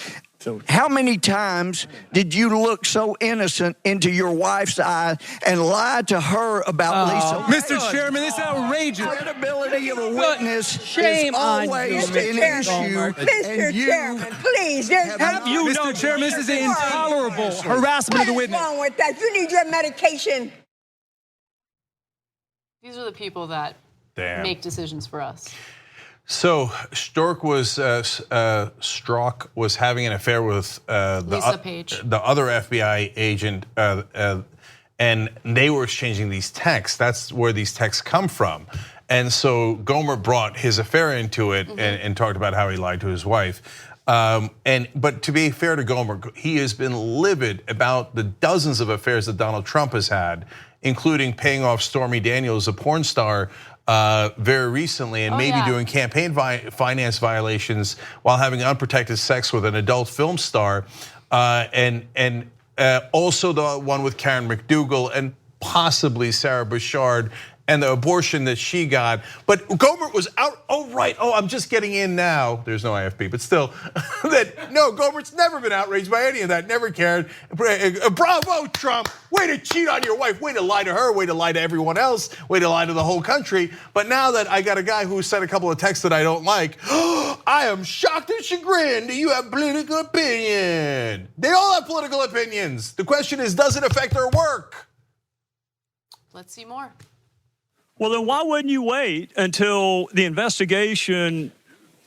J: how many times did you look so innocent into your wife's eye and lie to her about Lisa?
K: Mr. Chairman, this is outrageous.
J: Credibility of a witness
I: Shame
J: is
I: on
J: always
I: you,
J: an
I: Mr.
J: issue.
L: Mr. Chairman, please, there's
I: Have you
K: Mr. Chairman, this is intolerable harassment of the witness.
L: What's wrong with that? You need your medication.
B: These are the people that make decisions for us.
A: So Strzok was having an affair with
B: Lisa Page,
A: the other FBI agent, and they were exchanging these texts. That's where these texts come from. And so Gomer brought his affair into it and talked about how he lied to his wife. But to be fair to Gomer, he has been livid about the dozens of affairs that Donald Trump has had, including paying off Stormy Daniels, a porn star, very recently, and doing campaign finance violations while having unprotected sex with an adult film star, and also the one with Karen McDougal and possibly Sarah Bouchard and the abortion that she got. But Gomer was out, I'm just getting in now. There's no IFB, but still, no, Gomer's never been outraged by any of that, never cared. Bravo, Trump, way to cheat on your wife, way to lie to her, way to lie to everyone else, way to lie to the whole country. But now that I got a guy who sent a couple of texts that I don't like, I am shocked and chagrined that you have political opinion. They all have political opinions. The question is, does it affect their work?
B: Let's see more.
M: Well, then why wouldn't you wait until the investigation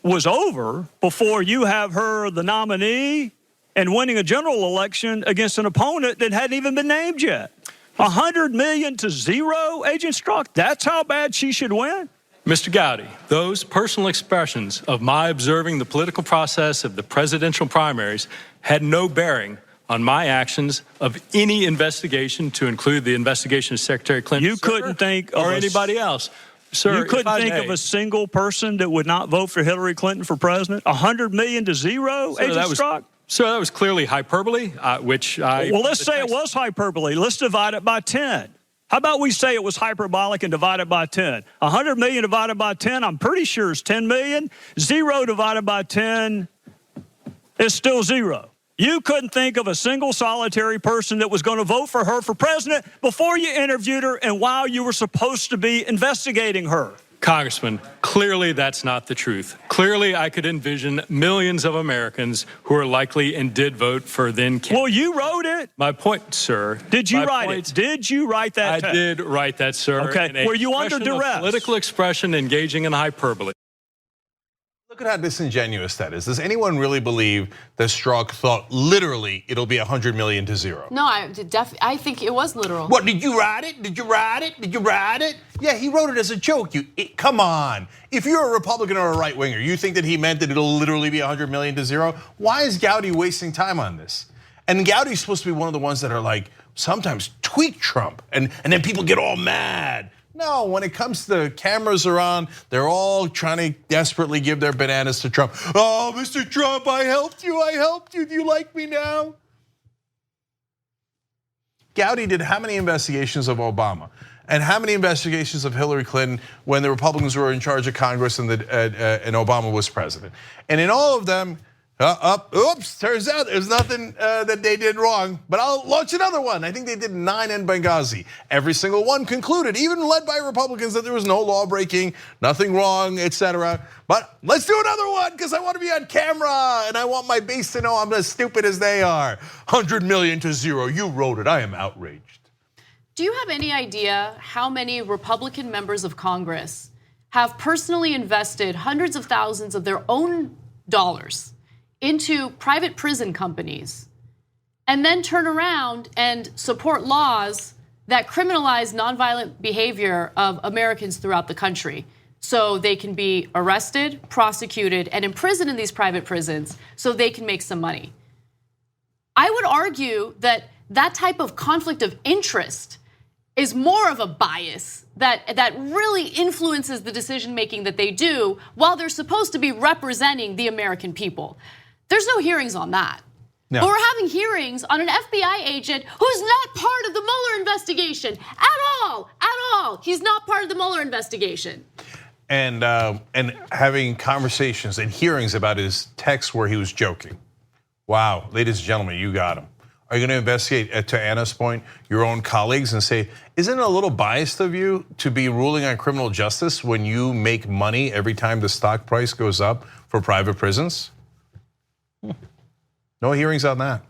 M: was over before you have her the nominee and winning a general election against an opponent that hadn't even been named yet? 100 million to 0, Agent Strzok? That's how bad she should win?
G: Mr. Gowdy, those personal expressions of my observing the political process of the presidential primaries had no bearing on my actions of any investigation, to include the investigation of Secretary Clinton.
M: You couldn't think of
G: or anybody else. Sir,
M: you couldn't think of a single person that would not vote for Hillary Clinton for president? 100 million to 0, Agent Strzok?
G: Sir, that was clearly hyperbole, which I...
M: Well, let's say it was hyperbole. Let's divide it by 10. How about we say it was hyperbolic and divide it by 10? 100 million divided by 10, I'm pretty sure is 10 million. 0 divided by 10 is still 0. You couldn't think of a single solitary person that was going to vote for her for president before you interviewed her and while you were supposed to be investigating her.
G: Congressman, clearly that's not the truth. Clearly I could envision millions of Americans who are likely and did vote for then candidate.
M: Well, you wrote it.
G: My point, sir.
M: Did you write it? Did you write that?
G: I did write that, sir.
M: Okay. Were you under duress?
G: Political expression engaging in hyperbole.
A: Look at how disingenuous that is. Does anyone really believe that Strzok thought literally it'll be 100 million to 0?
B: No, I think it was literal.
A: What, did you write it? Did you write it? Did you write it? Yeah, he wrote it as a joke. Come on. If you're a Republican or a right winger, you think that he meant that it'll literally be 100 million to 0? Why is Gowdy wasting time on this? And Gowdy's supposed to be one of the ones that are like, sometimes tweak Trump, and then people get all mad. No, when it comes to the cameras are on, they're all trying to desperately give their bananas to Trump. Oh, Mr. Trump, I helped you. Do you like me now? Gowdy did how many investigations of Obama? And how many investigations of Hillary Clinton when the Republicans were in charge of Congress and Obama was president? And in all of them, oops, turns out there's nothing that they did wrong, but I'll launch another one. I think they did 9 in Benghazi. Every single one concluded, even led by Republicans, that there was no law breaking, nothing wrong, etc. But let's do another one because I want to be on camera and I want my base to know I'm as stupid as they are. 100 million to 0, you wrote it, I am outraged.
B: Do you have any idea how many Republican members of Congress have personally invested hundreds of thousands of their own dollars into private prison companies and then turn around and support laws that criminalize nonviolent behavior of Americans throughout the country. So they can be arrested, prosecuted, and imprisoned in these private prisons so they can make some money. I would argue that that type of conflict of interest is more of a bias that really influences the decision making that they do while they're supposed to be representing the American people. There's no hearings on that. No. But we're having hearings on an FBI agent who's not part of the Mueller investigation at all, at all. He's not part of the Mueller investigation.
A: And having conversations and hearings about his texts where he was joking. Wow, ladies and gentlemen, you got him. Are you going to investigate, to Anna's point, your own colleagues and say, isn't it a little biased of you to be ruling on criminal justice when you make money every time the stock price goes up for private prisons? No hearings on that.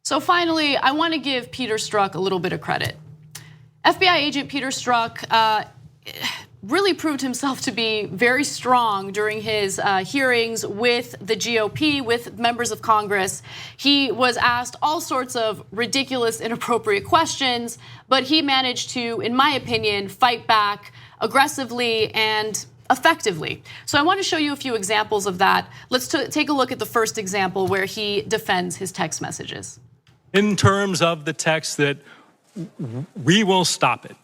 B: So finally, I want to give Peter Strzok a little bit of credit. FBI agent Peter Strzok really proved himself to be very strong during his hearings with the GOP, with members of Congress. He was asked all sorts of ridiculous, inappropriate questions, but he managed to, in my opinion, fight back aggressively and effectively. So I want to show you a few examples of that. Let's take a look at the first example where he defends his text messages.
G: In terms of the text that we will stop it.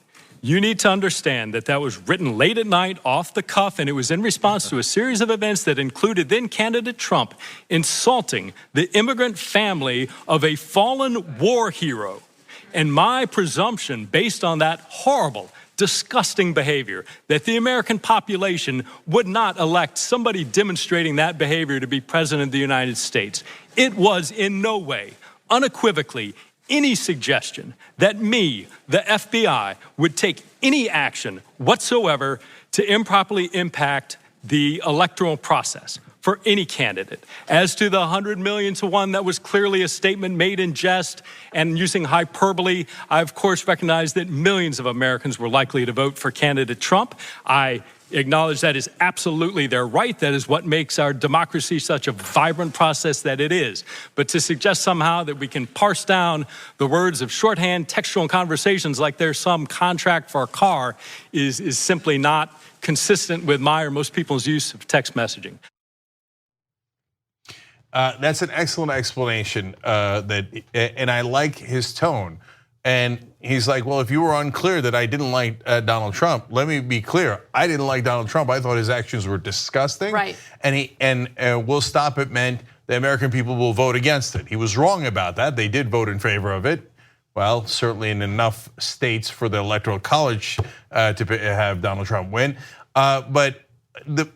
G: You need to understand that that was written late at night, off the cuff, and it was in response to a series of events that included then candidate Trump insulting the immigrant family of a fallen war hero. And my presumption, based on that horrible, disgusting behavior, that the American population would not elect somebody demonstrating that behavior to be president of the United States. It was in no way, unequivocally, any suggestion that me, the FBI, would take any action whatsoever to improperly impact the electoral process for any candidate. As to the 100 million to one, that was clearly a statement made in jest and using hyperbole. I, of course, recognize that millions of Americans were likely to vote for candidate Trump. I acknowledge that is absolutely their right. That is what makes our democracy such a vibrant process that it is. But to suggest somehow that we can parse down the words of shorthand textual conversations like there's some contract for a car is simply not consistent with my or most people's use of text messaging.
A: That's an excellent explanation, and I like his tone. And he's like, well, if you were unclear that I didn't like Donald Trump, let me be clear. I didn't like Donald Trump. I thought his actions were disgusting.
B: Right.
A: And we'll stop it meant the American people will vote against it. He was wrong about that. They did vote in favor of it. Well, certainly in enough states for the Electoral College to have Donald Trump win. But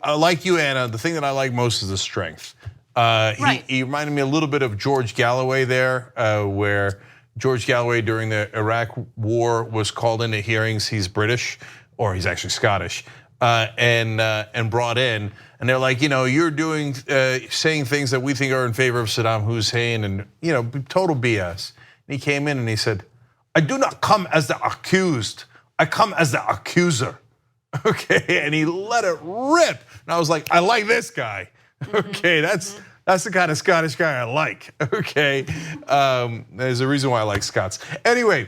A: like you, Anna, the thing that I like most is the strength.
B: Right.
A: He reminded me a little bit of George Galloway there, where George Galloway during the Iraq War was called into hearings. He's British, or he's actually Scottish, and brought in. And they're like, you're doing, saying things that we think are in favor of Saddam Hussein, and total BS. And he came in and he said, I do not come as the accused. I come as the accuser. Okay, and he let it rip. And I was like, I like this guy. Okay, that's the kind of Scottish guy I like. Okay, there's a reason why I like Scots. Anyway,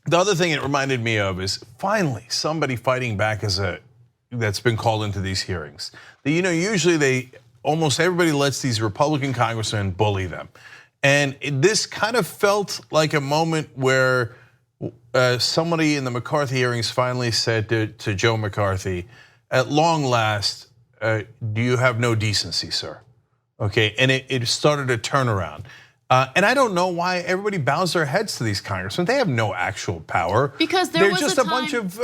A: the other thing it reminded me of is finally somebody fighting back that's been called into these hearings. Usually almost everybody lets these Republican congressmen bully them, and this kind of felt like a moment where somebody in the McCarthy hearings finally said to Joe McCarthy, at long last, do you have no decency, sir? Okay, and it started a turnaround. And I don't know why everybody bows their heads to these congressmen. They have no actual power.
B: Because
A: they're just a bunch of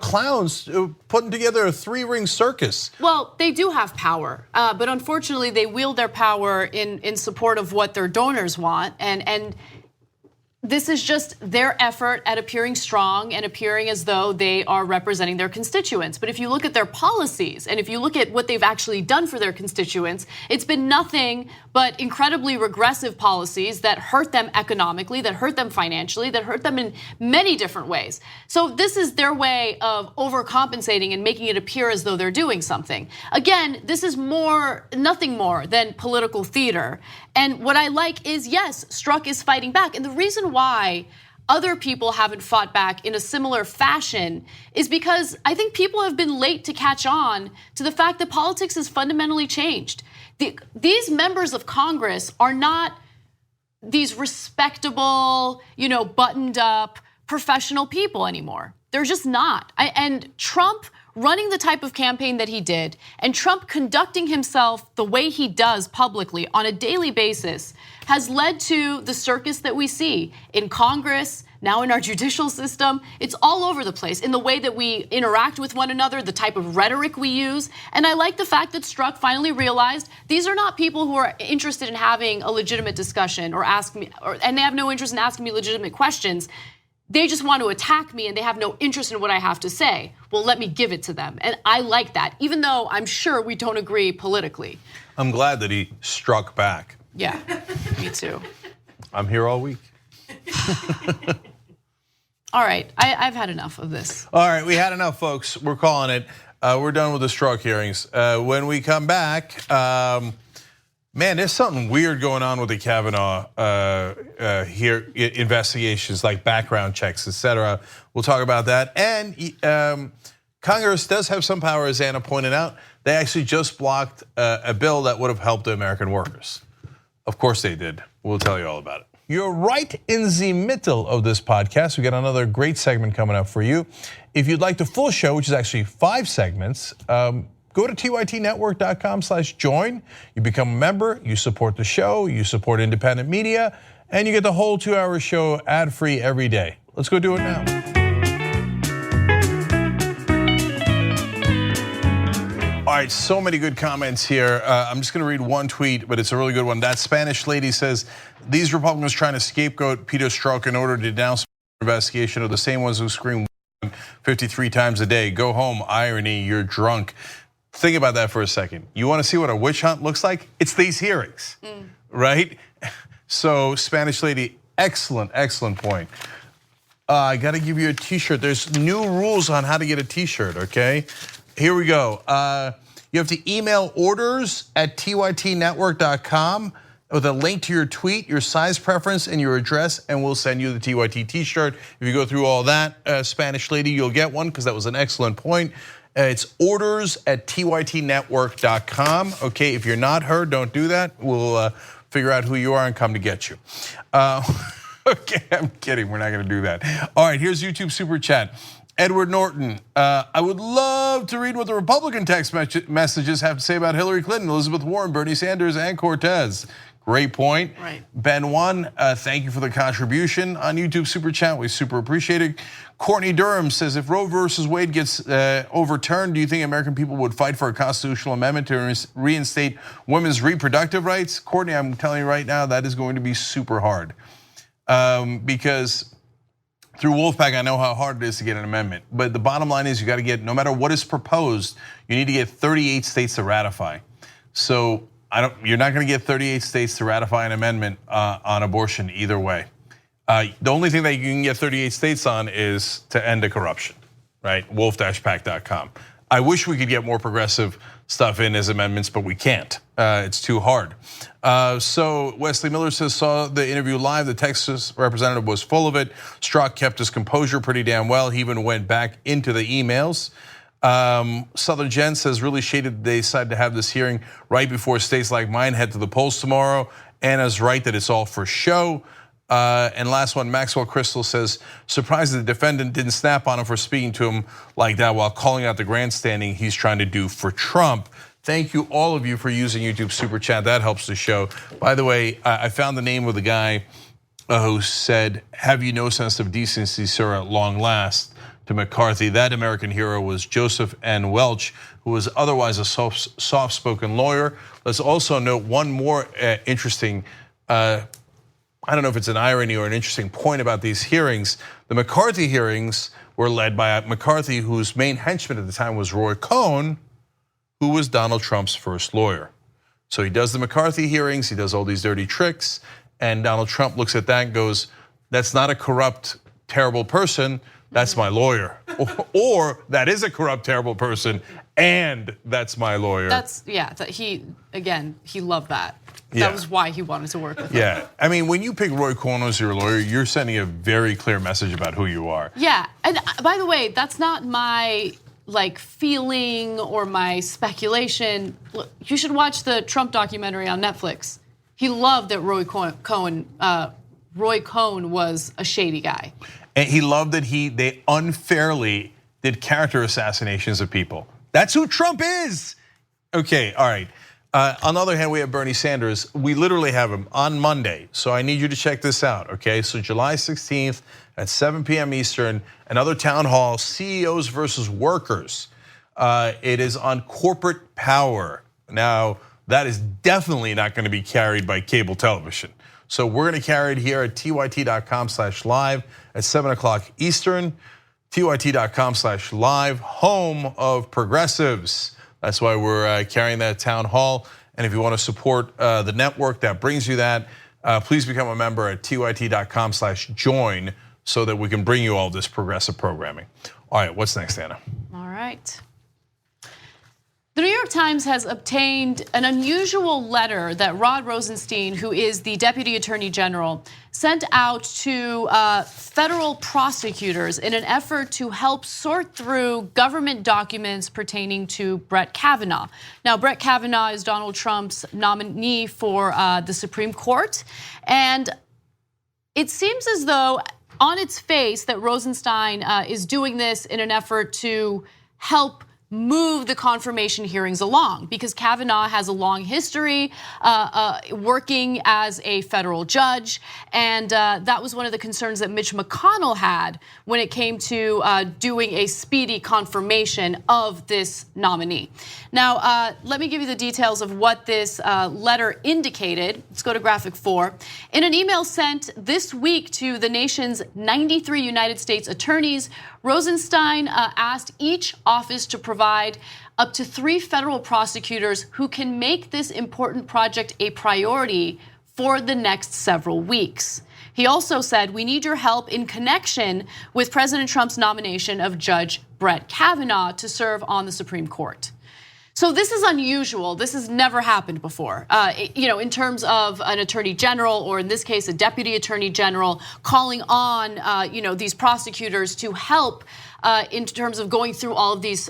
A: clowns putting together a 3-ring circus.
B: Well, they do have power, but unfortunately they wield their power in support of what their donors want. And this is just their effort at appearing strong and appearing as though they are representing their constituents. But if you look at their policies and if you look at what they've actually done for their constituents, it's been nothing but incredibly regressive policies that hurt them economically, that hurt them financially, that hurt them in many different ways. So this is their way of overcompensating and making it appear as though they're doing something. Again, this is nothing more than political theater. And what I like is, yes, Strzok is fighting back. And the reason why other people haven't fought back in a similar fashion is because I think people have been late to catch on to the fact that politics has fundamentally changed. These members of Congress are not these respectable, buttoned up, professional people anymore. They're just not. And Trump running the type of campaign that he did, and Trump conducting himself the way he does publicly on a daily basis has led to the circus that we see in Congress, now in our judicial system. It's all over the place in the way that we interact with one another, the type of rhetoric we use. And I like the fact that Strzok finally realized these are not people who are interested in having a legitimate discussion and they have no interest in asking me legitimate questions. They just want to attack me and they have no interest in what I have to say. Well, let me give it to them. And I like that, even though I'm sure we don't agree politically.
A: I'm glad that he struck back.
B: Yeah, me too.
A: I'm here all week.
B: All right, I've had enough of this.
A: All right, we had enough, folks. We're calling it. We're done with the Strzok hearings. When we come back, man, there's something weird going on with the Kavanaugh investigations, like background checks, etc. We'll talk about that. And Congress does have some power, as Anna pointed out. They actually just blocked a bill that would have helped the American workers. Of course they did. We'll tell you all about it. You're right in the middle of this podcast. We got another great segment coming up for you. If you'd like the full show, which is actually 5 segments, go to tytnetwork.com/join. You become a member, you support the show, you support independent media, and you get the whole 2-hour show ad-free every day. Let's go do it now. All right, so many good comments here. I'm just gonna read one tweet, but it's a really good one. That Spanish lady says, these Republicans trying to scapegoat Peter Strzok in order to denounce investigation are the same ones who scream 53 times a day. Go home, irony, you're drunk. Think about that for a second. You wanna see what a witch hunt looks like? It's these hearings, right? So Spanish lady, excellent point. I gotta give you a t-shirt. There's new rules on how to get a t-shirt, okay? Here we go. You have to email orders@tytnetwork.com with a link to your tweet, your size preference, and your address, and we'll send you the TYT t-shirt. If you go through all that, Spanish lady, you'll get one, because that was an excellent point. It's orders@tytnetwork.com. Okay, if you're not her, don't do that. We'll figure out who you are and come to get you. Okay, I'm kidding, we're not gonna do that. All right, here's YouTube Super Chat. Edward Norton, I would love to read what the Republican text messages have to say about Hillary Clinton, Elizabeth Warren, Bernie Sanders, and Cortez. Great point.
B: Right.
A: Ben One, thank you for the contribution on YouTube Super Chat. We super appreciate it. Courtney Durham says, if Roe versus Wade gets overturned, do you think American people would fight for a constitutional amendment to reinstate women's reproductive rights? Courtney, I'm telling you right now, that is going to be super hard. Because through Wolfpack, I know how hard it is to get an amendment. But the bottom line is you got to get, no matter what is proposed, you need to get 38 states to ratify. So you're not going to get 38 states to ratify an amendment on abortion either way. The only thing that you can get 38 states on is to end the corruption, right? wolf-pack.com. I wish we could get more progressive stuff in as amendments, but we can't. It's too hard. So Wesley Miller says, saw the interview live. The Texas representative was full of it. Strzok kept his composure pretty damn well. He even went back into the emails. Southern Jen says, really shady that they decided to have this hearing right before states like mine head to the polls tomorrow. Anna's right that it's all for show. And last one, Maxwell Crystal says, surprised the defendant didn't snap on him for speaking to him like that while calling out the grandstanding he's trying to do for Trump. Thank you, all of you, for using YouTube Super Chat. That helps the show. By the way, I found the name of the guy who said, have you no sense of decency, sir, at long last, to McCarthy. That American hero was Joseph N. Welch, who was otherwise a soft-spoken lawyer. Let's also note one more interesting I don't know if it's an irony or an interesting point about these hearings. The McCarthy hearings were led by McCarthy, whose main henchman at the time was Roy Cohn, who was Donald Trump's first lawyer. So he does the McCarthy hearings, he does all these dirty tricks, and Donald Trump looks at that and goes, that's not a corrupt, terrible person, that's my lawyer. Or that is a corrupt, terrible person, and that's my lawyer.
B: He loved that.
A: Yeah.
B: That was why he wanted to work with him.
A: Yeah, I mean, when you pick Roy Cohn as your lawyer, you're sending a very clear message about who you are.
B: Yeah, and by the way, that's not my feeling or my speculation. Look, you should watch the Trump documentary on Netflix. He loved that Roy Cohn was a shady guy.
A: And he loved that they unfairly did character assassinations of people. That's who Trump is. Okay, all right. On the other hand, we have Bernie Sanders. We literally have him on Monday. So I need you to check this out, okay? So July 16th at 7 p.m. Eastern, another town hall, CEOs versus workers. It is on corporate power. Now, that is definitely not gonna be carried by cable television. So we're gonna carry it here at tyt.com/live at 7 o'clock Eastern, tyt.com/live, home of progressives. That's why we're carrying that town hall. And if you want to support the network that brings you that, please become a member at tyt.com/join so that we can bring you all this progressive programming. All right, what's next, Anna?
B: All right. The New York Times has obtained an unusual letter that Rod Rosenstein, who is the Deputy Attorney General, sent out to federal prosecutors in an effort to help sort through government documents pertaining to Brett Kavanaugh. Now, Brett Kavanaugh is Donald Trump's nominee for the Supreme Court, and it seems as though on its face that Rosenstein is doing this in an effort to help move the confirmation hearings along, because Kavanaugh has a long history working as a federal judge, and that was one of the concerns that Mitch McConnell had when it came to doing a speedy confirmation of this nominee. Now, let me give you the details of what this letter indicated. Let's go to graphic 4. In an email sent this week to the nation's 93 United States attorneys, Rosenstein asked each office to provide up to 3 federal prosecutors who can make this important project a priority for the next several weeks. He also said, we need your help in connection with President Trump's nomination of Judge Brett Kavanaugh to serve on the Supreme Court. So this is unusual. This has never happened before. In terms of an attorney general, or in this case, a deputy attorney general, calling on these prosecutors to help in terms of going through all of these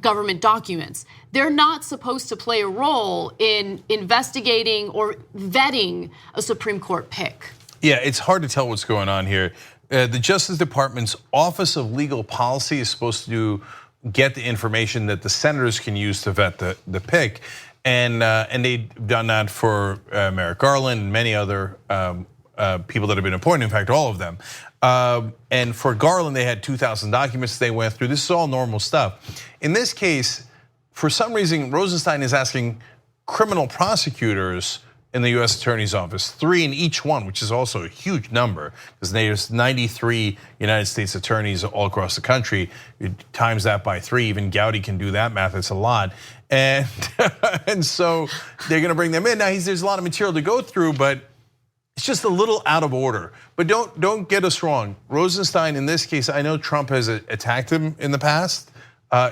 B: government documents. They're not supposed to play a role in investigating or vetting a Supreme Court pick.
A: Yeah, it's hard to tell what's going on here. The Justice Department's Office of Legal Policy is supposed to get the information that the senators can use to vet the pick, and they've done that for Merrick Garland and many other people that have been appointed. In fact, all of them. And for Garland, they had 2,000 documents they went through. This is all normal stuff. In this case, for some reason, Rosenstein is asking criminal prosecutors in the U.S. Attorney's Office, 3 in each one, which is also a huge number, because there's 93 United States attorneys all across the country. You times that by 3, even Gowdy can do that math, it's a lot. And so they're gonna bring them in. Now, there's a lot of material to go through, but it's just a little out of order. But don't get us wrong. Rosenstein, in this case, I know Trump has attacked him in the past,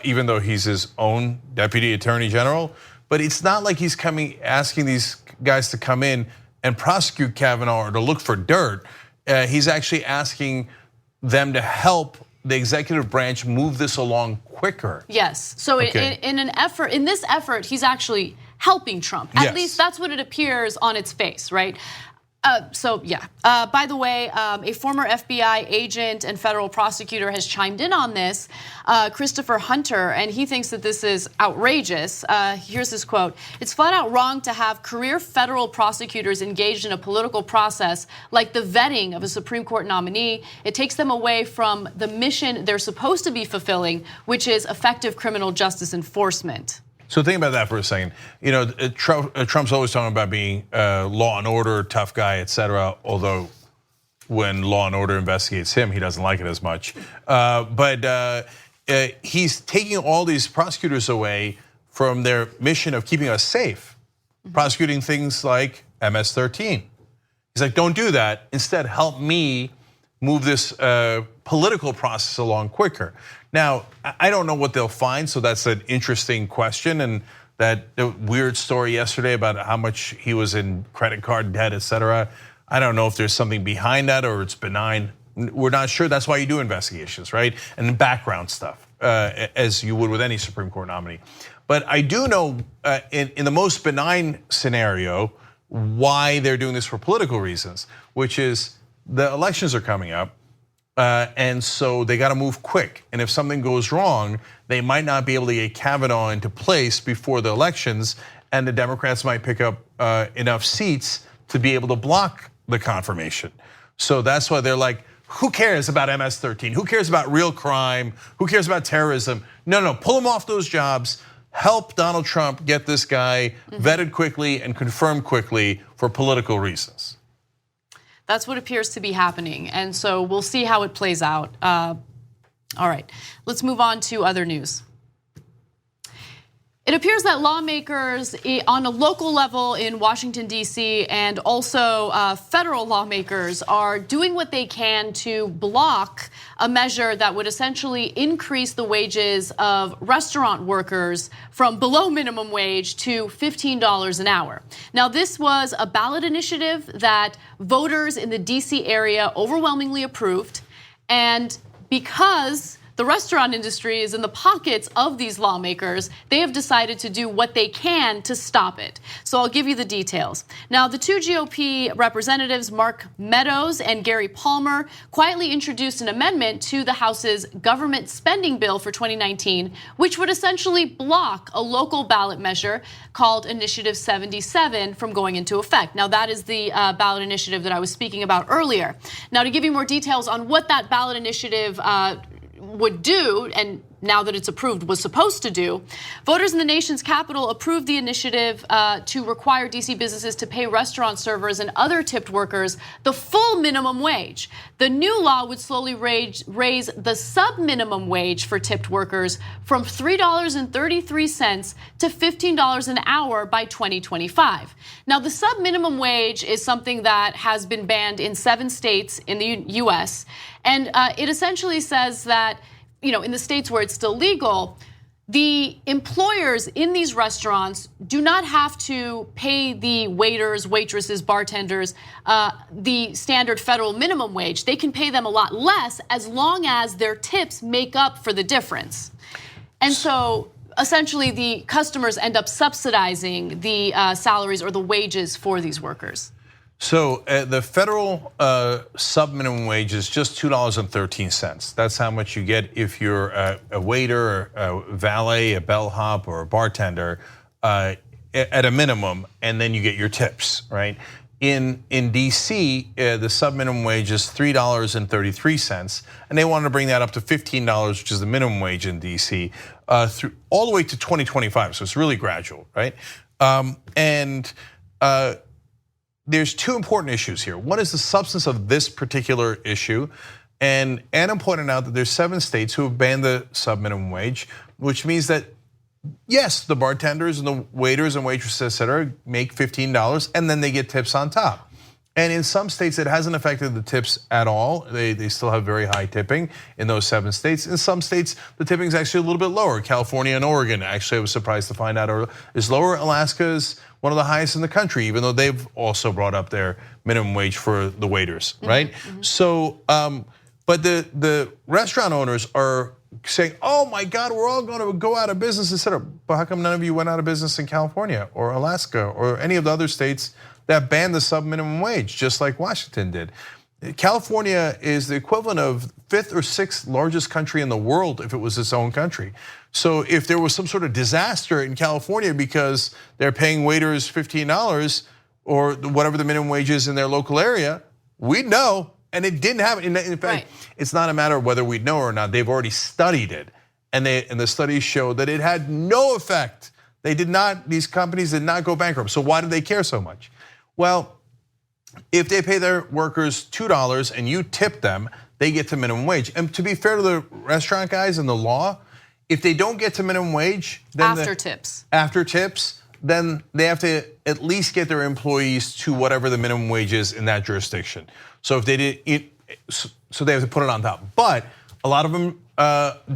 A: even though he's his own deputy attorney general. But it's not like he's asking these guys to come in and prosecute Kavanaugh or to look for dirt. He's actually asking them to help the executive branch move this along quicker.
B: Yes, so okay. in this effort, he's actually helping Trump. At least that's what it appears on its face, right? By the way, a former FBI agent and federal prosecutor has chimed in on this, Christopher Hunter, and he thinks that this is outrageous. Here's his quote: "It's flat out wrong to have career federal prosecutors engaged in a political process like the vetting of a Supreme Court nominee. It takes them away from the mission they're supposed to be fulfilling, which is effective criminal justice enforcement."
A: So think about that for a second. Trump's always talking about being law and order, tough guy, et cetera, although when Law and Order investigates him, he doesn't like it as much. But he's taking all these prosecutors away from their mission of keeping us safe, prosecuting things like MS-13. He's like, don't do that. Instead, help me move this political process along quicker. Now, I don't know what they'll find, so that's an interesting question. And that weird story yesterday about how much he was in credit card debt, et cetera. I don't know if there's something behind that or it's benign. We're not sure. That's why you do investigations, right? And background stuff, as you would with any Supreme Court nominee. But I do know in the most benign scenario why they're doing this for political reasons, which is the elections are coming up. And so they got to move quick. And if something goes wrong, they might not be able to get Kavanaugh into place before the elections. And the Democrats might pick up enough seats to be able to block the confirmation. So that's why they're like, who cares about MS-13? Who cares about real crime? Who cares about terrorism? No, pull him off those jobs. Help Donald Trump get this guy vetted quickly and confirmed quickly for political reasons.
B: That's what appears to be happening. And so we'll see how it plays out. All right, let's move on to other news. It appears that lawmakers on a local level in Washington, D.C., and also federal lawmakers are doing what they can to block a measure that would essentially increase the wages of restaurant workers from below minimum wage to $15 an hour. Now, this was a ballot initiative that voters in the D.C. area overwhelmingly approved, and because the restaurant industry is in the pockets of these lawmakers, they have decided to do what they can to stop it. So I'll give you the details. Now, the two GOP representatives, Mark Meadows and Gary Palmer, quietly introduced an amendment to the House's government spending bill for 2019, which would essentially block a local ballot measure called Initiative 77 from going into effect. Now, that is the ballot initiative that I was speaking about earlier. Now, to give you more details on what that ballot initiative would do, and now that it's approved, was supposed to do, voters in the nation's capital approved the initiative to require DC businesses to pay restaurant servers and other tipped workers the full minimum wage. The new law would slowly raise the sub-minimum wage for tipped workers from $3.33 to $15 an hour by 2025. Now, the sub-minimum wage is something that has been banned in 7 states in the US, and it essentially says that, in the states where it's still legal, the employers in these restaurants do not have to pay the waiters, waitresses, bartenders the standard federal minimum wage. They can pay them a lot less as long as their tips make up for the difference. And so essentially the customers end up subsidizing the salaries or the wages for these workers.
A: So the federal sub-minimum wage is just $2.13. That's how much you get if you're a waiter, a valet, a bellhop, or a bartender at a minimum, and then you get your tips, right? In DC, the sub-minimum wage is $3.33, and they wanted to bring that up to $15, which is the minimum wage in DC, through all the way to 2025. So it's really gradual, right? There's 2 important issues here. One is the substance of this particular issue. And Anna pointed out that there's 7 states who have banned the sub-minimum wage, which means that, yes, the bartenders and the waiters and waitresses, et cetera, make $15 and then they get tips on top. And in some states, it hasn't affected the tips at all. They still have very high tipping in those 7 states. In some states, the tipping is actually a little bit lower. California and Oregon, actually, I was surprised to find out, is lower. Alaska is one of the highest in the country, even though they've also brought up their minimum wage for the waiters, right? So, but the restaurant owners are saying, oh my God, we're all gonna go out of business, et cetera. But how come none of you went out of business in California or Alaska or any of the other states that banned the sub-minimum wage, just like Washington did? California is the equivalent of 5th or 6th largest country in the world if it was its own country. So if there was some sort of disaster in California because they're paying waiters $15 or whatever the minimum wage is in their local area, we'd know, and it didn't happen. In fact, it's not a matter of whether we'd know or not. They've already studied it, and the studies show that it had no effect. These companies did not go bankrupt. So why do they care so much? Well, if they pay their workers $2 and you tip them, they get to minimum wage. And to be fair to the restaurant guys and the law, if they don't get to minimum wage, then after tips, then they have to at least get their employees to whatever the minimum wage is in that jurisdiction. So if they did, so they have to put it on top. But a lot of them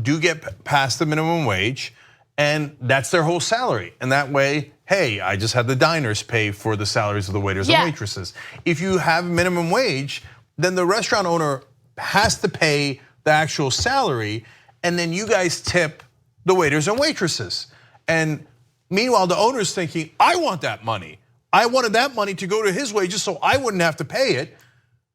A: do get past the minimum wage, and that's their whole salary. And that way, hey, I just had the diners pay for the salaries of the waiters and waitresses. If you have minimum wage, then the restaurant owner has to pay the actual salary, and then you guys tip the waiters and waitresses. And meanwhile, the owner's thinking, I want that money. I wanted that money to go to his wages so I wouldn't have to pay it.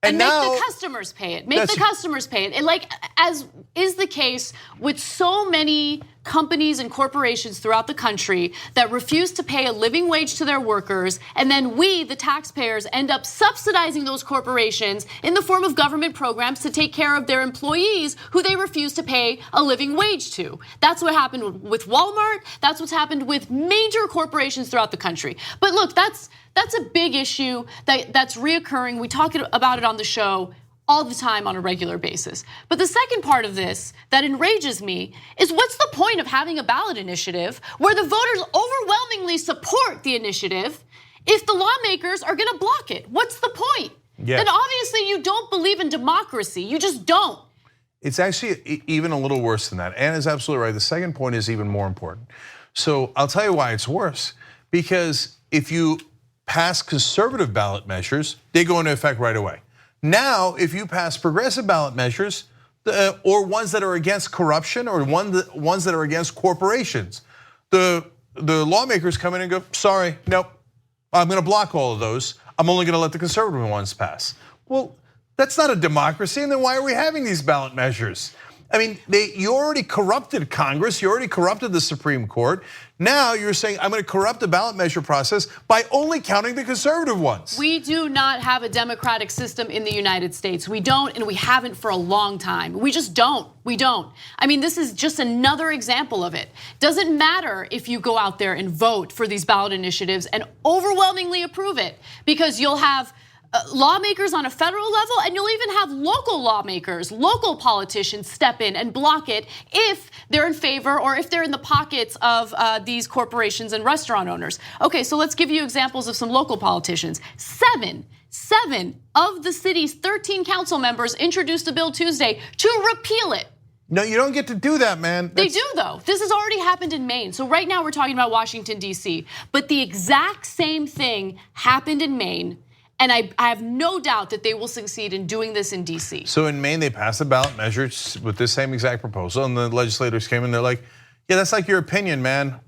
B: And make the customers pay it. Make the customers pay it. And like, as is the case with so many companies and corporations throughout the country that refuse to pay a living wage to their workers, and then we, the taxpayers, end up subsidizing those corporations in the form of government programs to take care of their employees who they refuse to pay a living wage to. That's what happened with Walmart. That's what's happened with major corporations throughout the country. But look, that's a big issue that's reoccurring. We talk about it on the show all the time on a regular basis. But the second part of this that enrages me is, what's the point of having a ballot initiative where the voters overwhelmingly support the initiative if the lawmakers are gonna block it? What's the point? Then obviously you don't believe in democracy. You just don't.
A: It's actually even a little worse than that. Anna's absolutely right. The second point is even more important. So I'll tell you why it's worse. Because if you pass conservative ballot measures, they go into effect right away. Now, if you pass progressive ballot measures, or ones that are against corruption, or ones that are against corporations, the lawmakers come in and go, sorry, nope, I'm gonna block all of those. I'm only gonna let the conservative ones pass. Well, that's not a democracy, and then why are we having these ballot measures? I mean, you already corrupted Congress, you already corrupted the Supreme Court. Now you're saying, I'm gonna corrupt the ballot measure process by only counting the conservative ones.
B: We do not have a democratic system in the United States. We don't, and we haven't for a long time. We just don't, we don't. I mean, this is just another example of it. Doesn't matter if you go out there and vote for these ballot initiatives and overwhelmingly approve it, because you'll have lawmakers on a federal level, and you'll even have local lawmakers, local politicians step in and block it if they're in favor or if they're in the pockets of these corporations and restaurant owners. Okay, so let's give you examples of some local politicians. Seven of the city's 13 council members introduced a bill Tuesday to repeal it.
A: No, you don't get to do that, man.
B: They do, though. This has already happened in Maine. So right now we're talking about Washington, D.C. But the exact same thing happened in Maine. And I have no doubt that they will succeed in doing this in DC.
A: So in Maine, they passed a ballot measure with this same exact proposal, and the legislators came in, they're like, yeah, that's like your opinion, man.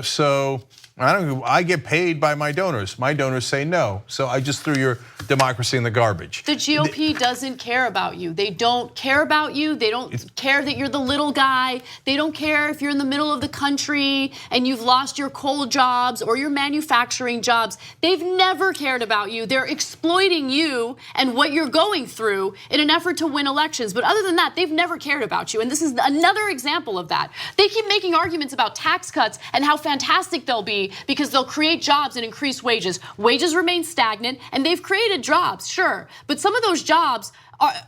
A: So I get paid by my donors. My donors say no. So I just threw your democracy in the garbage.
B: The GOP doesn't care about you. They don't care about you. They don't care that you're the little guy. They don't care if you're in the middle of the country and you've lost your coal jobs or your manufacturing jobs. They've never cared about you. They're exploiting you and what you're going through in an effort to win elections. But other than that, they've never cared about you. And this is another example of that. They keep making arguments about tax cuts and how fantastic they'll be because they'll create jobs and increase wages. Wages remain stagnant, and they've created jobs, sure, but some of those jobs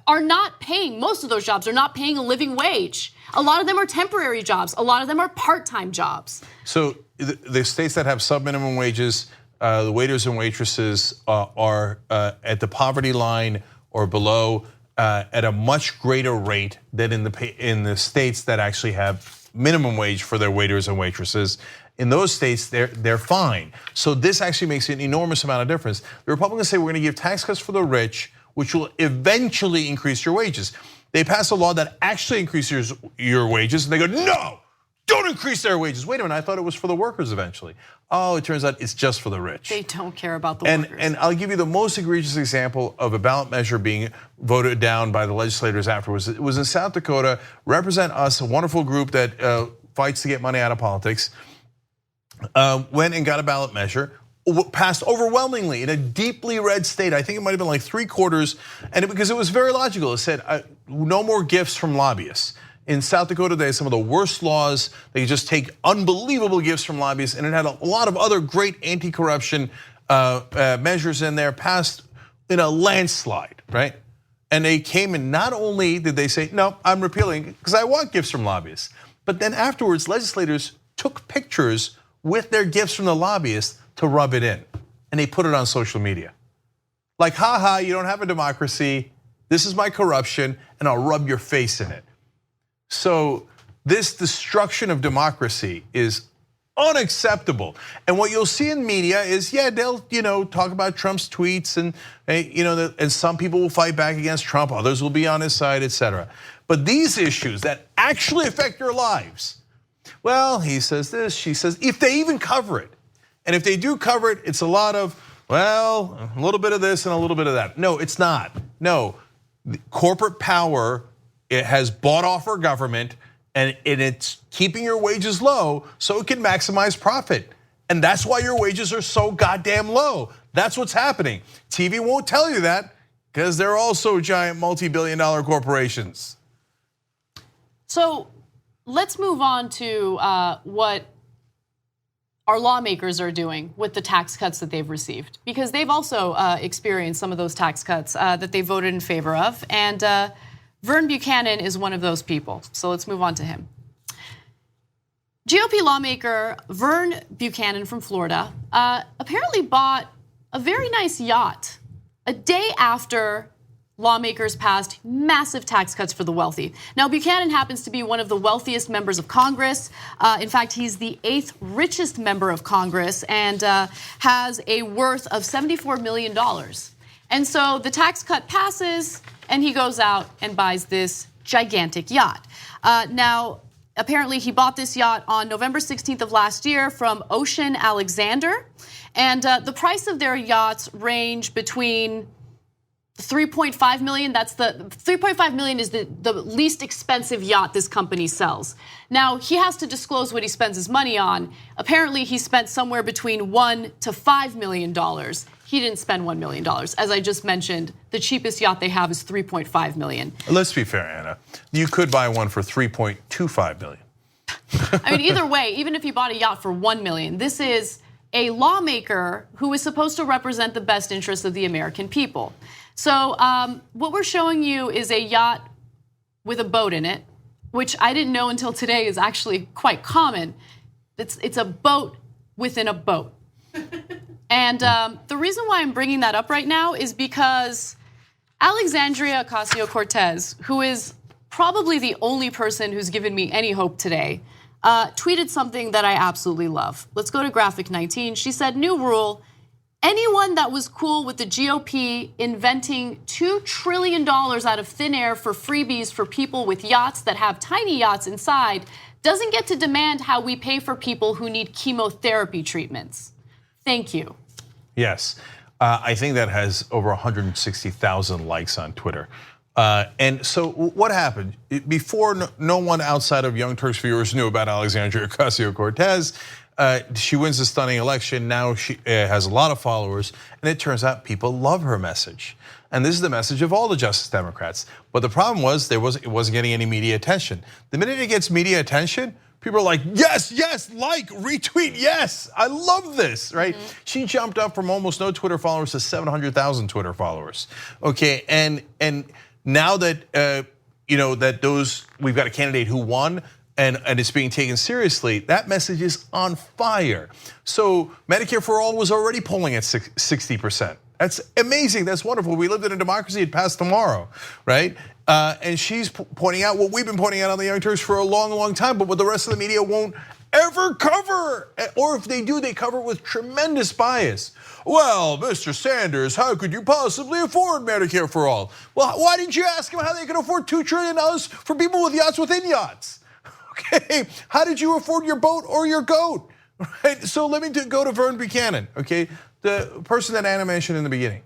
B: are not paying, most of those jobs are not paying a living wage. A lot of them are temporary jobs. A lot of them are part-time jobs.
A: So the states that have sub-minimum wages, the waiters and waitresses are at the poverty line or below at a much greater rate than in the states that actually have minimum wage for their waiters and waitresses. In those states, they're fine. So this actually makes an enormous amount of difference. The Republicans say we're gonna give tax cuts for the rich, which will eventually increase your wages. They pass a law that actually increases your wages, and they go, no, don't increase their wages. Wait a minute, I thought it was for the workers eventually. Oh, it turns out it's just for the rich.
B: They don't care about the workers.
A: And I'll give you the most egregious example of a ballot measure being voted down by the legislators afterwards. It was in South Dakota. Represent Us, a wonderful group that fights to get money out of politics, went and got a ballot measure, passed overwhelmingly in a deeply red state. I think it might have been like 3/4, and because it was very logical. It said no more gifts from lobbyists. in South Dakota, they had some of the worst laws. They just take unbelievable gifts from lobbyists, and it had a lot of other great anti-corruption measures in there passed in a landslide, right? And they came and not only did they say, no, I'm repealing it because I want gifts from lobbyists, but then afterwards, legislators took pictures with their gifts from the lobbyists to rub it in, and they put it on social media. Like, haha, you don't have a democracy, this is my corruption, and I'll rub your face in it. So this destruction of democracy is unacceptable. And what you'll see in media is, yeah, they'll talk about Trump's tweets, and and some people will fight back against Trump, others will be on his side, etc. But these issues that actually affect your lives, well, he says this, she says, if they even cover it, and if they do cover it, it's a lot of, well, a little bit of this and a little bit of that. No, it's not. No, corporate power, it has bought off our government, and it's keeping your wages low so it can maximize profit. And that's why your wages are so goddamn low. That's what's happening. TV won't tell you that because they're also giant multi-billion-dollar corporations.
B: So let's move on to what our lawmakers are doing with the tax cuts that they've received, because they've also experienced some of those tax cuts that they voted in favor of. And Vern Buchanan is one of those people. So let's move on to him. GOP lawmaker Vern Buchanan from Florida apparently bought a very nice yacht a day after lawmakers passed massive tax cuts for the wealthy. Now, Buchanan happens to be one of the wealthiest members of Congress. In fact, he's the 8th richest member of Congress and has a worth of $74 million. And so the tax cut passes, and he goes out and buys this gigantic yacht. Now, apparently he bought this yacht on November 16th of last year from Ocean Alexander. And the price of their yachts range between 3.5 million, that's the 3.5 million is the least expensive yacht this company sells. Now, he has to disclose what he spends his money on. Apparently, he spent somewhere between $1 to $5 million. He didn't spend $1 million. As I just mentioned, the cheapest yacht they have is 3.5 million.
A: Let's be fair, Anna. You could buy one for 3.25 million.
B: I mean, either way, even if he bought a yacht for 1 million, this is a lawmaker who is supposed to represent the best interests of the American people. So what we're showing you is a yacht with a boat in it, which I didn't know until today is actually quite common. It's a boat within a boat. And the reason why I'm bringing that up right now is because Alexandria Ocasio-Cortez, who is probably the only person who's given me any hope today, tweeted something that I absolutely love. Let's go to graphic 19. She said, new rule, anyone that was cool with the GOP inventing $2 trillion out of thin air for freebies for people with yachts that have tiny yachts inside doesn't get to demand how we pay for people who need chemotherapy treatments. Thank you.
A: Yes, I think that has over 160,000 likes on Twitter. And so what happened? Before, no one outside of Young Turks viewers knew about Alexandria Ocasio-Cortez. She wins a stunning election. Now she has a lot of followers, and it turns out people love her message. And this is the message of all the Justice Democrats. But the problem was it wasn't getting any media attention. The minute it gets media attention, people are like, yes, yes, like, retweet, yes, I love this, right? She jumped up from almost no Twitter followers to 700,000 Twitter followers. Okay, and now that that we've got a candidate who won, and it's being taken seriously, that message is on fire. So Medicare for All was already polling at 60%. That's amazing, that's wonderful. We lived in a democracy, it passed tomorrow, right? And she's pointing out what we've been pointing out on the Young Turks for a long, long time, but what the rest of the media won't ever cover. Or if they do, they cover it with tremendous bias. Well, Mr. Sanders, how could you possibly afford Medicare for All? Well, why didn't you ask him how they could afford $2 trillion for people with yachts within yachts? Okay, how did you afford your boat or your goat? Right? So let me go to Vern Buchanan, okay? The person that Anna mentioned in the beginning.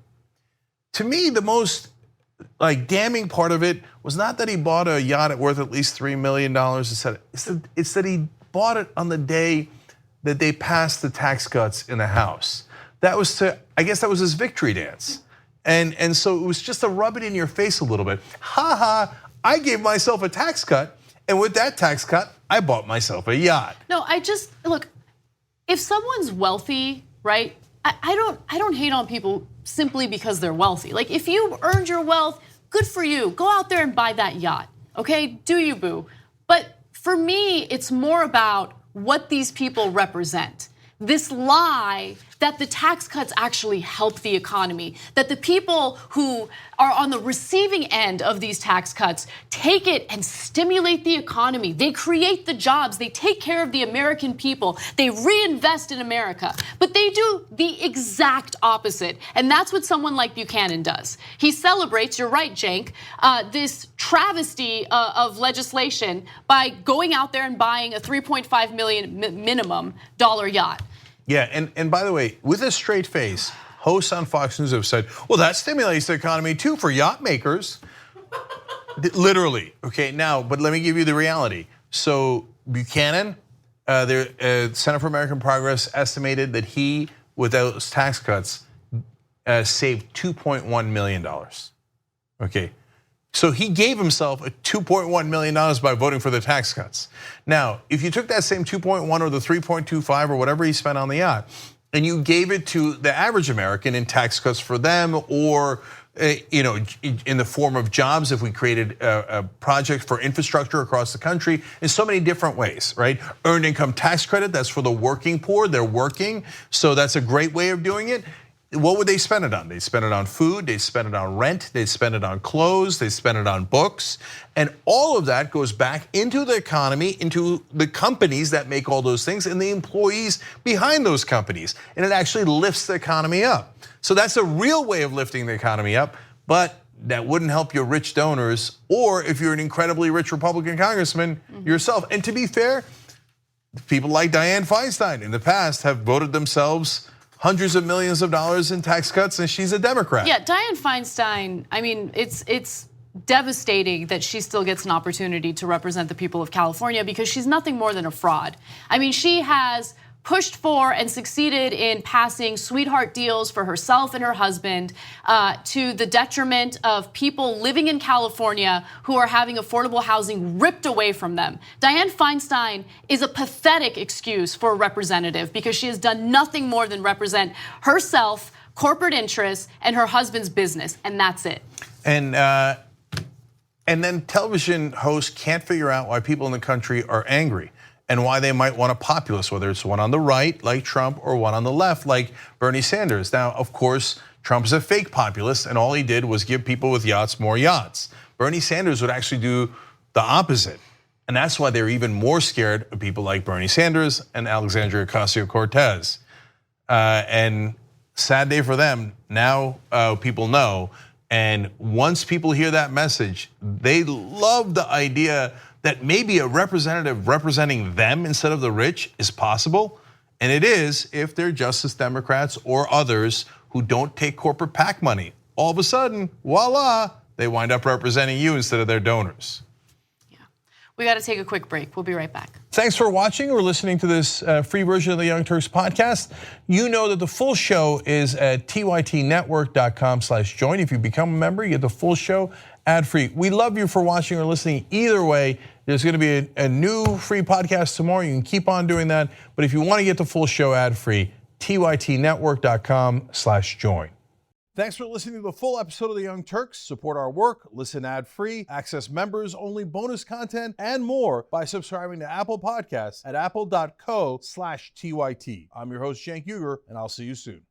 A: To me, the most damning part of it was not that he bought a yacht worth at least $3 million. It's that he bought it on the day that they passed the tax cuts in the House. I guess that was his victory dance. And so it was just to rub it in your face a little bit. Ha ha, I gave myself a tax cut, And with that tax cut, I bought myself a yacht.
B: No, look, if someone's wealthy, right? I don't hate on people simply because they're wealthy. Like, if you earned your wealth, good for you. Go out there and buy that yacht, okay? Do you, boo? But for me, it's more about what these people represent. This lie that the tax cuts actually help the economy, that the people who are on the receiving end of these tax cuts take it and stimulate the economy. They create the jobs, they take care of the American people, they reinvest in America. But they do the exact opposite. And that's what someone like Buchanan does. He celebrates, you're right, Cenk, this travesty of legislation by going out there and buying a $3.5 million minimum yacht.
A: Yeah, and by the way, with a straight face, hosts on Fox News have said, well, that stimulates the economy too for yacht makers. Literally, okay, now, but let me give you the reality. So Buchanan, the Center for American Progress estimated that he, with those tax cuts, saved $2.1 million, okay? So he gave himself a $2.1 million by voting for the tax cuts. Now, if you took that same 2.1 or the 3.25 or whatever he spent on the yacht, and you gave it to the average American in tax cuts for them, or in the form of jobs, if we created a project for infrastructure across the country in so many different ways, right? Earned income tax credit, that's for the working poor, they're working, so that's a great way of doing it. What would they spend it on? They'd spend it on food, they'd spend it on rent, they'd spend it on clothes, they'd spend it on books. And all of that goes back into the economy, into the companies that make all those things and the employees behind those companies. And it actually lifts the economy up. So that's a real way of lifting the economy up, but that wouldn't help your rich donors, or if you're an incredibly rich Republican congressman yourself. And to be fair, people like Dianne Feinstein in the past have voted themselves hundreds of millions of dollars in tax cuts, and she's a Democrat.
B: Yeah, Dianne Feinstein, I mean, it's devastating that she still gets an opportunity to represent the people of California because she's nothing more than a fraud. I mean, she has pushed for and succeeded in passing sweetheart deals for herself and her husband to the detriment of people living in California who are having affordable housing ripped away from them. Dianne Feinstein is a pathetic excuse for a representative because she has done nothing more than represent herself, corporate interests, and her husband's business, and that's it.
A: And then television hosts can't figure out why people in the country are angry, and why they might want a populist, whether it's one on the right, like Trump, or one on the left, like Bernie Sanders. Now, of course, Trump is a fake populist, and all he did was give people with yachts more yachts. Bernie Sanders would actually do the opposite. And that's why they're even more scared of people like Bernie Sanders and Alexandria Ocasio-Cortez. And sad day for them, now people know. And once people hear that message, they love the idea that maybe a representative representing them instead of the rich is possible. And it is if they're Justice Democrats or others who don't take corporate PAC money. All of a sudden, voila, they wind up representing you instead of their donors.
B: Yeah, we got to take a quick break. We'll be right back.
A: Thanks for watching or listening to this free version of the Young Turks podcast. You know that the full show is at tytnetwork.com/join. If you become a member, you get the full show ad-free. We love you for watching or listening either way. There's going to be a new free podcast tomorrow. You can keep on doing that. But if you want to get the full show ad-free, tytnetwork.com/join. Thanks for listening to the full episode of The Young Turks. Support our work, listen ad-free, access members-only bonus content, and more by subscribing to Apple Podcasts at apple.co/TYT. I'm your host, Cenk Uygur, and I'll see you soon.